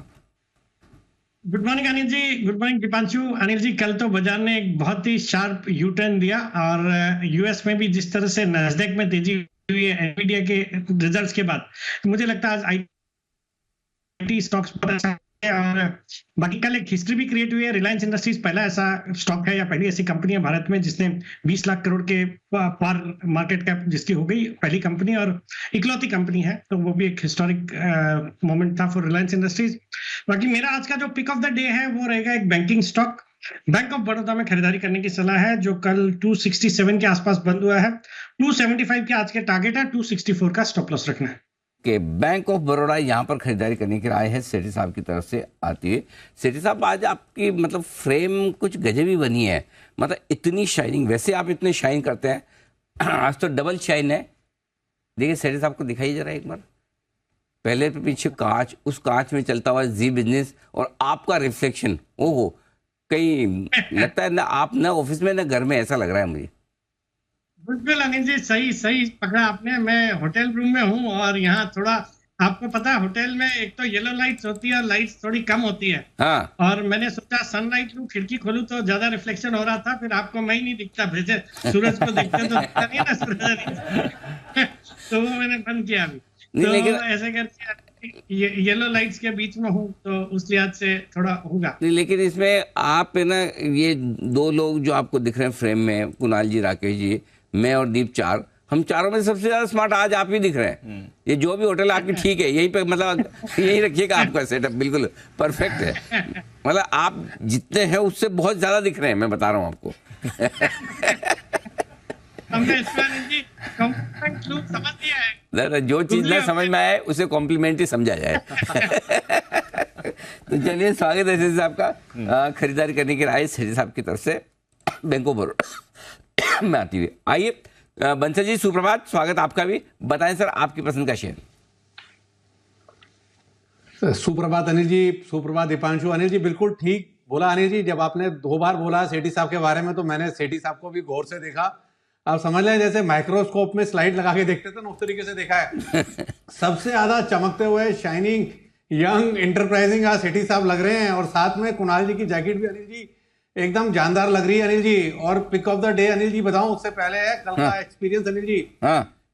Good morning Anil ji. Good morning Deepanshu. Anil ji, कल तो बाजार ने एक बहुत ही शार्प यू टर्न दिया और यूएस में भी जिस तरह से नैस्डैक में तेजी हुई है एनवीडिया के रिजल्ट्स के बाद, मुझे लगता है आज आईटी स्टॉक्स बहुत अच्छा है। और बाकी कल एक हिस्ट्री भी क्रिएट हुई है। रिलायंस इंडस्ट्रीज पहला ऐसा स्टॉक है या पहली ऐसी कंपनी है भारत में जिसने 20 लाख करोड़ के पार मार्केट कैप जिसकी हो गई, पहली कंपनी और इकलौती कंपनी है, तो वो भी एक हिस्टोरिक मोमेंट था फॉर रिलायंस इंडस्ट्रीज। बाकी मेरा आज का जो पिक ऑफ द डे है वो रहेगा एक banking stock. Bank of Baroda में खरीदारी करने की सलाह है, जो कल 267 के आसपास बंद हुआ है। 275 के आज के टारगेट है, 264 का स्टॉप लॉस रखना है। कि बैंक ऑफ बड़ौदा यहाँ पर खरीदारी करने की राय है सेठी साहब की तरफ से आती है। सेठी साहब, आज आपकी मतलब फ्रेम कुछ गजब ही बनी है, मतलब इतनी शाइनिंग। वैसे आप इतने शाइन करते हैं, आज तो डबल शाइन है। देखिए सेठी साहब को दिखाइए जरा एक बार, पहले पे पीछे कांच, उस कांच में चलता हुआ जी बिजनेस और आपका रिफ्लेक्शन। ओहो, कहीं लगता है ना आप ना ऑफिस में ना घर में, ऐसा लग रहा है मुझे। बिल्कुल अनिल जी, सही पकड़ा आपने। मैं होटल रूम में हूँ और यहाँ थोड़ा आपको पता है होटल में एक तो येलो लाइट्स होती है और लाइट्स थोड़ी कम होती है। हाँ। और मैंने सोचा सनलाइट लूं, खिड़की खोलूं तो ज्यादा रिफ्लेक्शन हो रहा था, फिर आपको मैं ही नहीं दिखता, भेजे सूरज को दिखते तो दिखता नहीं ना सूरज। तो वो मैंने बंद किया अभी। तो लेकिन ऐसे करके येलो लाइट्स के बीच में हूँ तो उस लिहाज से थोड़ा होगा। लेकिन इसमें आप है ना, ये दो लोग जो आपको दिख रहे हैं फ्रेम में, कुणाल जी, राकेश जी, मैं और दीप, चार, हम चारों में सबसे ज्यादा स्मार्ट आज आप ही दिख रहे हैं। ये जो भी होटल आपकी ठीक है, यही पे मतलब यही रखिएगा, आपका सेटअप बिल्कुल परफेक्ट है। मतलब आप जितने हैं उससे बहुत ज्यादा दिख रहे हैं, मैं बता रहा हूँ आपको। समझ लिया है, जो चीज ना समझ में आए उसे कॉम्प्लीमेंट्री समझा जाए। तो चलिए, स्वागत है सेठी साहब का खरीदारी करने की राय सेठी साहब की तरफ से बैंक ऑफ बड़ौदा में आती हुई। आइए बंसल जी, सुप्रभात, स्वागत आपका भी। बताएं सर, आपकी पसंद का शेयर। सुप्रभात अनिल जी, सुप्रभात दीपांशु। अनिल जी बिल्कुल ठीक बोला अनिल जी, जब आपने 2 बार बोला सेठी साहब के बारे में तो मैंने सेठी साहब को भी गौर से देखा। आप समझ लें जैसे माइक्रोस्कोप में स्लाइड लगा के देखते थे ना, उस तरीके से देखा है। सबसे ज्यादा चमकते हुए शाइनिंग यंग एंटरप्राइजिंग आज सेठी साहब लग रहे हैं, और साथ में कुणाल जी की जैकेट भी अनिल जी एकदम जानदार लग रही है अनिल जी। और pick of the day Anil ji बताऊं उससे पहले है कल का एक्सपीरियंस अनिल जी।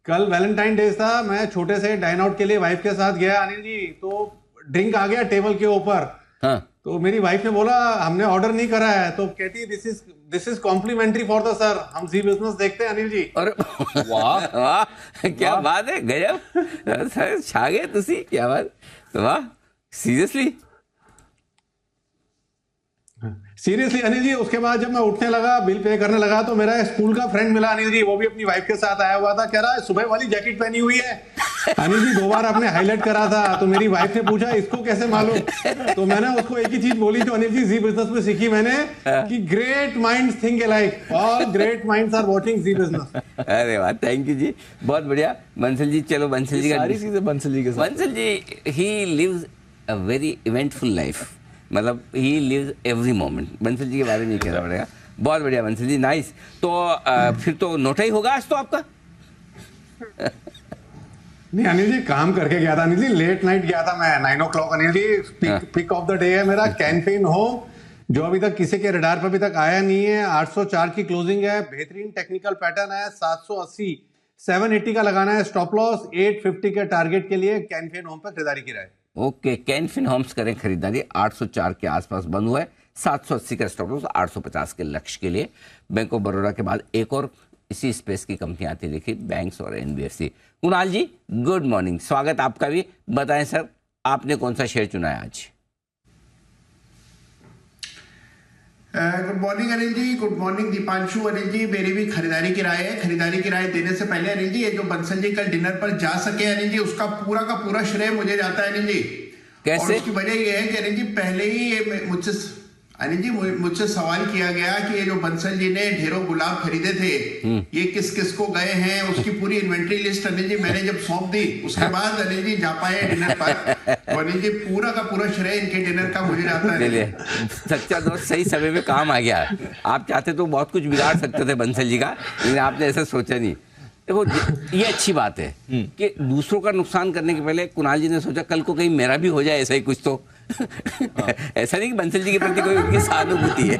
कल वैलेंटाइन डे था, मैं छोटे से डाइन आउट के लिए वाइफ के साथ गया अनिल जी, तो ड्रिंक आ गया टेबल के ऊपर, हाँ तो मेरी वाइफ ने बोला हमने ऑर्डर नहीं करा है, तो कहती this is complimentary for the sir, हम जी बिजनेस देखते हैं अनिल जी। और वाह वाह क्या बात है, गजब सर, छा गए तुसी, क्या बात, वाह सीरियसली। सीरियसली अनिल जी, उसके बाद जब मैं उठने लगा, बिल पे करने लगा, तो मेरा स्कूल का फ्रेंड मिला अनिल जी, वो भी अपनी वाइफ के साथ आया हुआ था, कह रहा है सुबह वाली जैकेट पहनी हुई है अनिल जी, 2 बार आपने हाईलाइट करा था। तो मेरी वाइफ ने पूछा इसको कैसे मालूम, तो मैंने उसको एक ही चीज बोली जो अनिल जी जी बिजनेस में सीखी मैंने, कि great minds think alike, all great minds are watching Zee business. अरे वाह, थैंक यू जी, बहुत बढ़िया। बंसल जी, चलो बंसल जी का सारी चीजें बंसल जी के साथ। Bansal ji he lives a very eventful life, मतलब he lives every moment. Bansal ji के बारे में ये कहना पड़ेगा। बहुत बढ़िया बंसल जी, नाइस। तो फिर तो नोटा ही होगा आज तो आपका। नहीं अनिल जी, काम करके गया था अनिल जी, लेट नाइट गया था मैं, 9 o'clock Anil ji, pick of the day है मेरा, कैनफिन होम, जो अभी तक किसी के रडार पर अभी तक आया नहीं है। 804 की क्लोजिंग है, बेहतरीन टेक्निकल पैटर्न है, 780 780 का लगाना है स्टॉप लॉस, 850 के टारगेट के लिए कैनफिन होम पर खरीदारी की राय। ओके, कैनफिन होम्स करें खरीदारी, 804 के आसपास बंद हुआ है, 780 का स्टॉप लॉस, 850 के लक्ष्य के लिए। बैंक ऑफ बड़ौदा के बाद एक और इसी स्पेस की कंपनी आती देखी, बैंक्स और एनबीएफसी। कुणाल जी गुड मॉर्निंग, स्वागत आपका भी। बताएं सर, आपने कौन सा शेयर चुना है आज? Good morning Anil ji, good morning Deepanshu. Anil जी, मेरी भी खरीदारी की राय है। खरीदारी की राय देने से पहले अनिल जी, ये जो बंसल जी कल डिनर पर जा सके अनिल जी, उसका पूरा का पूरा श्रेय मुझे जाता है अनिल जी। कैसे? और उसकी वजह ये है कि अनिल जी पहले ही ये मुझसे सवाल किया गया कि ये जो बंसल जी ने ढेरों गुलाब खरीदे थे, ये किस किस को गए हैं, उसकी पूरी इन्वेंट्री लिस्ट अनिल जी मैंने जब सौंप दी, उसके बाद अनिल जी जा पाए डिनर पर, तो अनिल जी पूरा का पूरा श्रेय इनके डिनर का मुझे जाता है। चलिए, सच्चा दोस्त सही समय में काम आ गया। आप चाहते तो बहुत कुछ बिगाड़ सकते थे बंसल जी का, लेकिन आपने ऐसा सोचा नहीं। देखो ये अच्छी बात है कि दूसरों का नुकसान करने के पहले कुणाल जी ने सोचा कल को कहीं मेरा भी हो जाए ऐसा ही कुछ तो। ऐसा नहीं कि बंसल जी के प्रति कोई उनकी सहानुभूति है,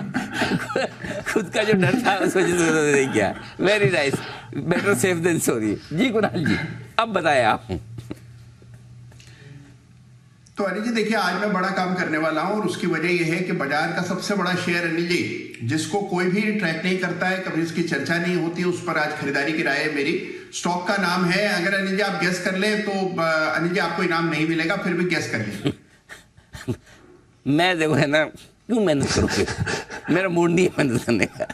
खुद का जो डर था उस वजह से उन्होंने नहीं किया। Very nice, better safe than sorry. जी कुणाल जी, अब बताएं आप। तो अनिल जी देखिए, आज मैं बड़ा काम करने वाला हूं, और उसकी वजह यह है कि बाजार का सबसे बड़ा शेयर अनिल जी, जिसको कोई भी ट्रैक नहीं करता है, कभी उसकी चर्चा नहीं होती, उस पर आज खरीदारी की राय है मेरी। स्टॉक का नाम है, अगर अनिल जी आप गेस कर ले तो अनिल जी आपको इनाम नहीं मिलेगा, फिर भी गेस कर लीजिए। मैं देखो है ना, क्यों मेहनत करोगे, मेरा मूड नहीं है मेहनत करने का।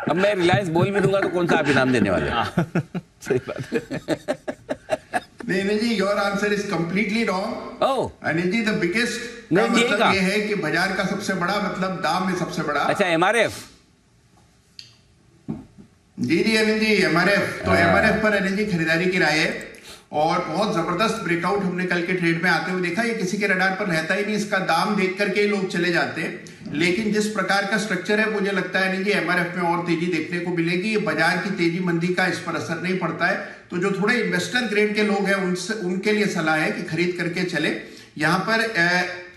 अब मैं रिलायंस बोल भी दूंगा तो कौन सा आप इनाम देने वाले हैं? सही बात है। नहीं जी, your answer is completely wrong. Oh Anil ji, the biggest का नहीं, मतलब ये है कि बाजार का सबसे बड़ा मतलब दाम में सबसे बड़ा। अच्छा, एमआरएफ। जी अनिल जी, एमआरएफ। तो एमआरएफ पर अनिल जी खरीदारी की राय है, और बहुत जबरदस्त ब्रेकआउट हमने कल के ट्रेड में आते हुए देखा। ये किसी के रडार पर रहता ही नहीं, इसका दाम देख करके ही लोग चले जाते हैं, लेकिन जिस प्रकार का स्ट्रक्चर है, मुझे लगता है अनिल जी एमआरएफ में और तेजी देखने को मिलेगी। ये बाजार की तेजी मंदी का इस पर असर नहीं पड़ता है, तो जो थोड़े इन्वेस्टर ग्रेड के लोग हैं उनके लिए सलाह है कि खरीद करके चले। यहाँ पर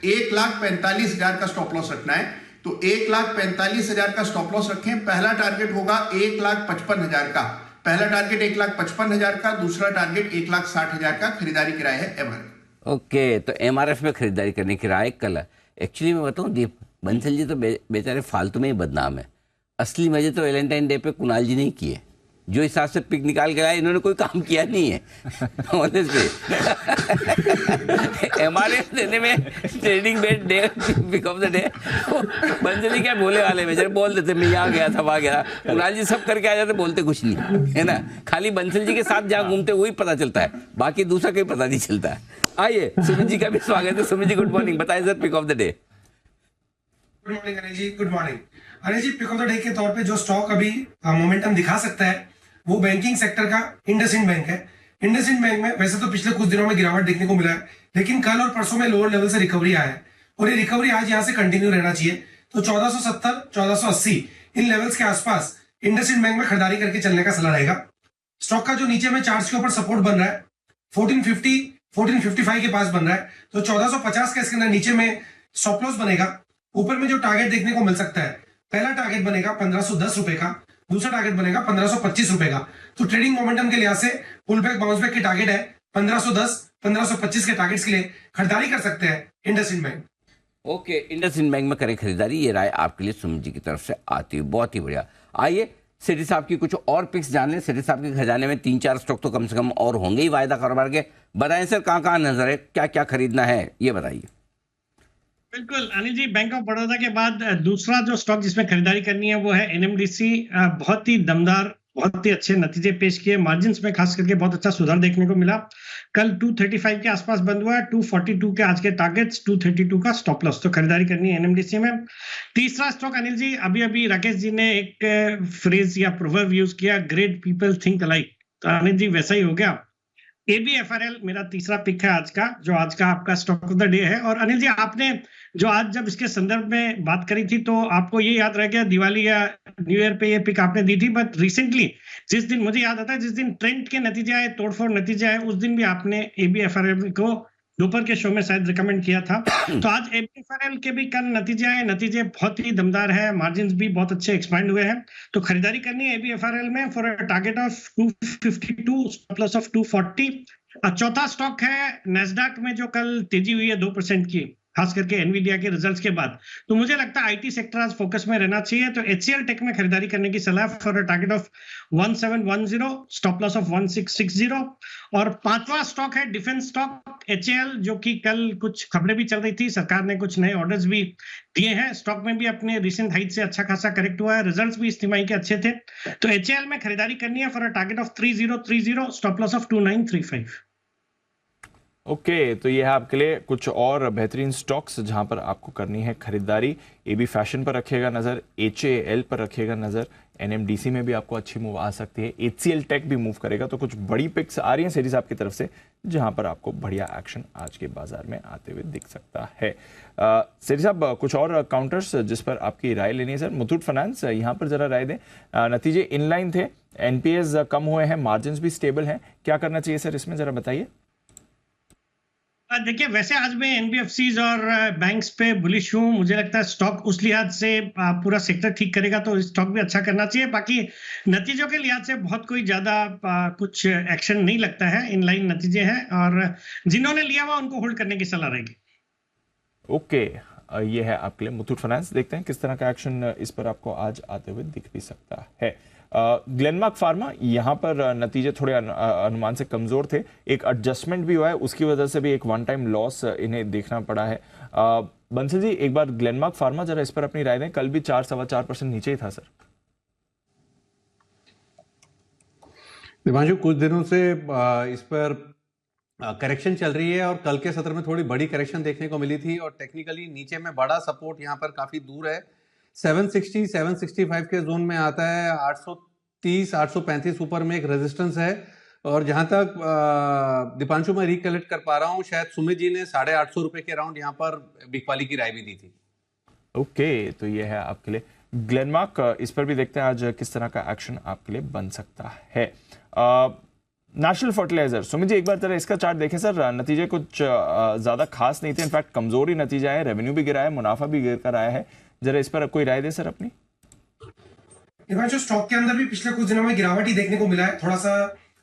1,45,000 का स्टॉप लॉस रखना है, तो 1,45,000 का स्टॉप लॉस रखें। पहला टारगेट होगा 1,55,000 का, पहला टारगेट 1,55,000 का, दूसरा टारगेट 1,60,000 का। खरीदारी की राय है एमआरएफ। ओके, तो एमआरएफ में खरीदारी करने की राय कल। एक्चुअली मैं बताऊं दीप, बंसल जी तो बेचारे फालतू में ही बदनाम है। असली मजे तो वैलेंटाइन डे पे कुणाल जी ने किए, जो हिसाब से पिक निकाल के लाए, इन्होंने कोई काम किया नहीं है ऑनेस्टली। एमआरएफ देने में trading bet day pick of the day, Bansal ji क्या बोले वाले में, जब बोल देते मैं यहाँ गया था वहाँ गया, कुणाल जी सब करके आ जाते, बोलते कुछ नहीं है ना। खाली बंसल जी के साथ जहाँ घूमते वही पता चलता है, बाकी दूसरा कोई पता नहीं चलता है। आइए, सुमित जी का भी स्वागत है। सुमित जी गुड मॉर्निंग, बताइए sir pick of the day. Good morning Anil ji, good morning Anil ji. Pick of the day के तौर पे जो स्टॉक अभी मोमेंटम दिखा सकता है वो बैंकिंग सेक्टर का इंडसइंड बैंक है। इंडसइंड बैंक में वैसे तो पिछले कुछ दिनों में गिरावट देखने को मिला है, लेकिन कल और परसों में लोअर लेवल से रिकवरी आया है, और ये रिकवरी आज यहाँ से कंटिन्यू रहना चाहिए। तो 1470 1480 इन लेवल्स के आसपास इंडसइंड बैंक में खरीदारी करके चलने का सलाह रहेगा। स्टॉक का जो नीचे में चार्ट्स के ऊपर सपोर्ट बन रहा है 1450 1455 के पास बन रहा है, तो 1450 के इसके अंदर नीचे में स्टॉप लॉस बनेगा। ऊपर में जो टारगेट देखने को मिल सकता है, पहला टारगेट बनेगा 1510 रुपए का, दूसरा टारगेट बनेगा 1525 रुपए का। तो ट्रेडिंग मोमेंटम के लिहाज से पुल बैक बाउंस बैक की टारगेट है 1510 1525 के टारगेट्स के लिए खरीदारी कर सकते हैं IndusInd bank. Okay, IndusInd bank में करें खरीदारी, ये राय आपके लिए सुमित जी की तरफ से आती हुई, बहुत ही बढ़िया। आइए सेठी साहब की कुछ और पिक्स जान लें। सेठी साहब के खजाने में 3-4 स्टॉक तो कम से कम और होंगे ही वायदा कारोबार के। बताएं सर, कहाँ नजर है, क्या क्या खरीदना है, ये बताइए। बिल्कुल अनिल जी, बैंक ऑफ बड़ौदा के बाद दूसरा जो स्टॉक जिसमें खरीदारी करनी है वो है एनएमडीसी। बहुत ही दमदार, बहुत ही अच्छे नतीजे पेश किए, मार्जिन में खास करके बहुत अच्छा सुधार देखने को मिला। कल 235 के आसपास बंद हुआ है, 242 के आज के टारगेट्स, 232 का स्टॉप लॉस, तो खरीदारी करनी है एनएमडीसी में। तीसरा स्टॉक अनिल जी, अभी राकेश जी ने एक फ्रेज या प्रोवर्ब यूज किया, ग्रेट पीपल थिंक अलाइक, तो अनिल जी वैसा ही हो गया। एबीएफआरएल मेरा तीसरा पिक है आज का, जो आज का आपका स्टॉक ऑफ द डे है। और अनिल जी, आपने जो आज जब इसके संदर्भ में बात करी थी तो आपको ये याद रह गया, दिवाली या न्यू ईयर पे ये पिक आपने दी थी, बट रिसेंटली जिस दिन, मुझे याद आता है जिस दिन ट्रेंड के नतीजे आए, तोड़फोड़ नतीजे आए, उस दिन भी आपने एबीएफआरएल को दोपहर के शो में शायद रिकमेंड किया था। तो आज एबीएफआरएल के भी कल नतीजे आए, नतीजे बहुत ही दमदार है, मार्जिन भी बहुत अच्छे एक्सपांड हुए हैं, तो खरीदारी करनी है एबीएफआरएल में for a target of 252, stop loss of 240। चौथा स्टॉक है नैस्डैक में, जो कल तेजी हुई है 2% की, खास करके एनवीडिया के रिजल्ट्स के बाद, तो मुझे लगता है आईटी सेक्टर आज फोकस में रहना चाहिए, तो एचसीएल टेक में खरीदारी करने की सलाह for a target of 1710, stop loss of 1660। और पांचवा स्टॉक है डिफेंस स्टॉक एचएएल, जो कि कल कुछ खबरें भी चल रही थी, सरकार ने कुछ नए ऑर्डर्स भी दिए हैं, स्टॉक में भी अपने रिसेंट हाइट से अच्छा खासा करेक्ट हुआ है, रिजल्ट्स भी इस तिमाही के अच्छे थे, तो एचएएल में खरीदारी करनी है for a target of 3030, stop loss of 2935। Okay, तो ये है आपके लिए कुछ और बेहतरीन स्टॉक्स जहां पर आपको करनी है खरीदारी। एबी फैशन पर रखिएगा नज़र, एचएएल पर रखिएगा नज़र, एनएमडीसी में भी आपको अच्छी मूव आ सकती है, एचसीएल टेक भी मूव करेगा, तो कुछ बड़ी पिक्स आ रही हैं सेठी साहब की तरफ से जहां पर आपको बढ़िया एक्शन आज के बाजार में आते हुए दिख सकता है। सेठी साहब, कुछ और काउंटर्स जिस पर आपकी राय लेनी है सर। मुथूट फाइनेंस, यहाँ पर जरा राय दें। नतीजे इनलाइन थे, एनपीएस कम हुए हैं, मार्जिन भी स्टेबल हैं, क्या करना चाहिए सर इसमें, जरा बताइए। देखिए, वैसे आज मैं एनबीएफसीज और बैंक्स पे बुलिश हूँ, मुझे लगता है स्टॉक उस लिहाज से पूरा सेक्टर ठीक करेगा तो स्टॉक भी अच्छा करना चाहिए। बाकी नतीजों के लिहाज से बहुत कोई ज्यादा कुछ एक्शन नहीं लगता है, इनलाइन नतीजे हैं, और जिन्होंने लिया हुआ उनको होल्ड करने की सलाह रहेगी। ओके, ये है आपके लिए मुथूट फाइनेंस। देखते हैं किस तरह का एक्शन इस पर आपको आज आते हुए दिख भी सकता है। ग्लेनमार्क फार्मा, यहाँ पर नतीजे थोड़े अनुमान से कमजोर थे, एक एडजस्टमेंट भी हुआ है, उसकी वजह से भी एक वन टाइम लॉस इन्हें देखना पड़ा है। बंसल जी, एक बार ग्लेनमार्क फार्मा जरा इस पर अपनी राय दें, कल भी 4-4.25% नीचे ही था सर। दिवांशु, कुछ दिनों से इस पर करेक्शन चल रही है और कल के सत्र में थोड़ी बड़ी करेक्शन देखने को मिली थी, और टेक्निकली नीचे में बड़ा सपोर्ट यहाँ पर काफी दूर है, 760-765 के जोन में आता है, 830-835 ऊपर में एक रेजिस्टेंस है, और जहां तक दीपांशु मैं रिकलेक्ट कर पा रहा हूं, शायद सुमित जी ने 850 रुपए के अराउंड यहाँ पर बिकवाली की राय भी दी थी। ओके, तो ये है आपके लिए ग्लेनमार्क। इस पर भी देखते हैं आज किस तरह का एक्शन आपके लिए बन सकता है। नेशनल फर्टिलाइजर, सुमित जी एक बार जरा इसका चार्ट देखें सर। नतीजे कुछ ज्यादा खास नहीं थे, इनफैक्ट कमजोर ही नतीजा है, रेवेन्यू भी गिरा है, मुनाफा भी गिर कर आया है, जरा इस पर कोई राय दे सर अपनी। जो स्टॉक के अंदर भी पिछले कुछ दिनों में गिरावट ही देखने को मिला है, थोड़ा सा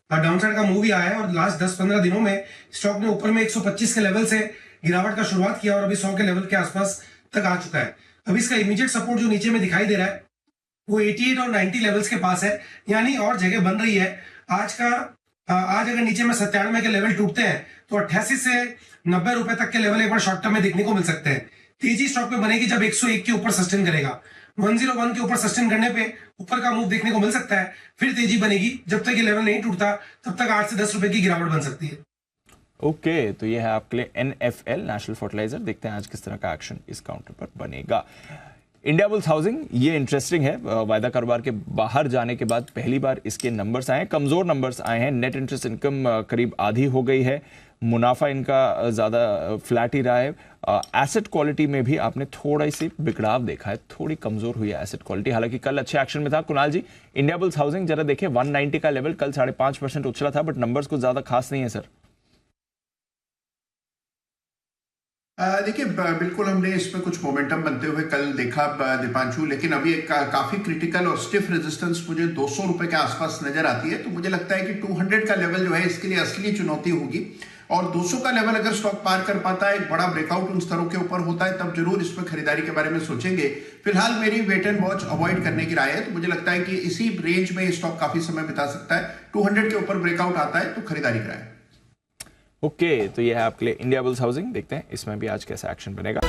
डाउनसाइड का मूव भी आया है, और लास्ट 10-15 दिनों में स्टॉक ने ऊपर में 125 के लेवल से गिरावट का शुरुआत किया और अभी 100 के लेवल के आसपास तक आ चुका है। अभी इसका इमीडिएट सपोर्ट जो नीचे में दिखाई दे रहा है वो 88 और 90 लेवल्स के पास है, यानी और जगह बन रही है। आज अगर नीचे में 97 के लेवल टूटते हैं तो 88 से 90 रुपए तक के लेवल एक बार शॉर्ट टर्म में देखने को मिल सकते हैं। तेजी स्टॉक में बनेगी जब 101 के ऊपर सस्टेन करेगा, 101 के ऊपर सस्टेन करने पे ऊपर का मूव देखने को मिल सकता है, फिर तेजी बनेगी, जब तक ये लेवल नहीं टूटता तब तक 8 से 10 रुपए की गिरावट बन सकती है। ओके, तो ये है आपके लिए एनएफएल, नेशनल फर्टिलाइजर। देखते हैं आज किस तरह का एक्शन इस काउंटर पर बनेगा। इंडियाबुल्स हाउसिंग, ये इंटरेस्टिंग है, वायदा कारोबार के बाहर जाने के बाद पहली बार इसके नंबर्स आए हैं, कमजोर नंबर्स आए हैं, नेट इंटरेस्ट इनकम करीब आधी हो गई है, मुनाफा इनका ज़्यादा फ्लैट ही रहा है, एसेट क्वालिटी में भी आपने थोड़ा सी बिगड़ाव देखा है, थोड़ी कमजोर हुई है एसेट क्वालिटी, हालांकि कल अच्छे एक्शन में था। कुणाल जी, इंडियाबुल्स हाउसिंग जरा देखिए, 190 का लेवल कल 5.5% उछला था, बट नंबर्स कुछ ज़्यादा खास नहीं है सर। देखिए, बिल्कुल हमने इसमें कुछ मोमेंटम बनते हुए कल देखा दीपांशु, लेकिन अभी एक काफी क्रिटिकल और स्टिफ रेजिस्टेंस मुझे 200 रुपए के आसपास नजर आती है, तो मुझे लगता है कि 200 का लेवल जो है इसके लिए असली चुनौती होगी, और 200 का लेवल अगर स्टॉक पार कर पाता है, एक बड़ा ब्रेकआउट उन स्तरों के ऊपर होता है, तब जरूर इस पर खरीदारी के बारे में सोचेंगे। फिलहाल मेरी वेट एंड वॉच अवॉइड करने की राय है। तो मुझे लगता है कि इसी रेंज में स्टॉक काफी समय बिता सकता है। 200 के ऊपर ब्रेकआउट आता है तो खरीदारी की राय है। ओके, तो ये है आपके लिए इंडिया बुल्स हाउसिंग। देखते हैं इसमें भी आज कैसा एक्शन बनेगा।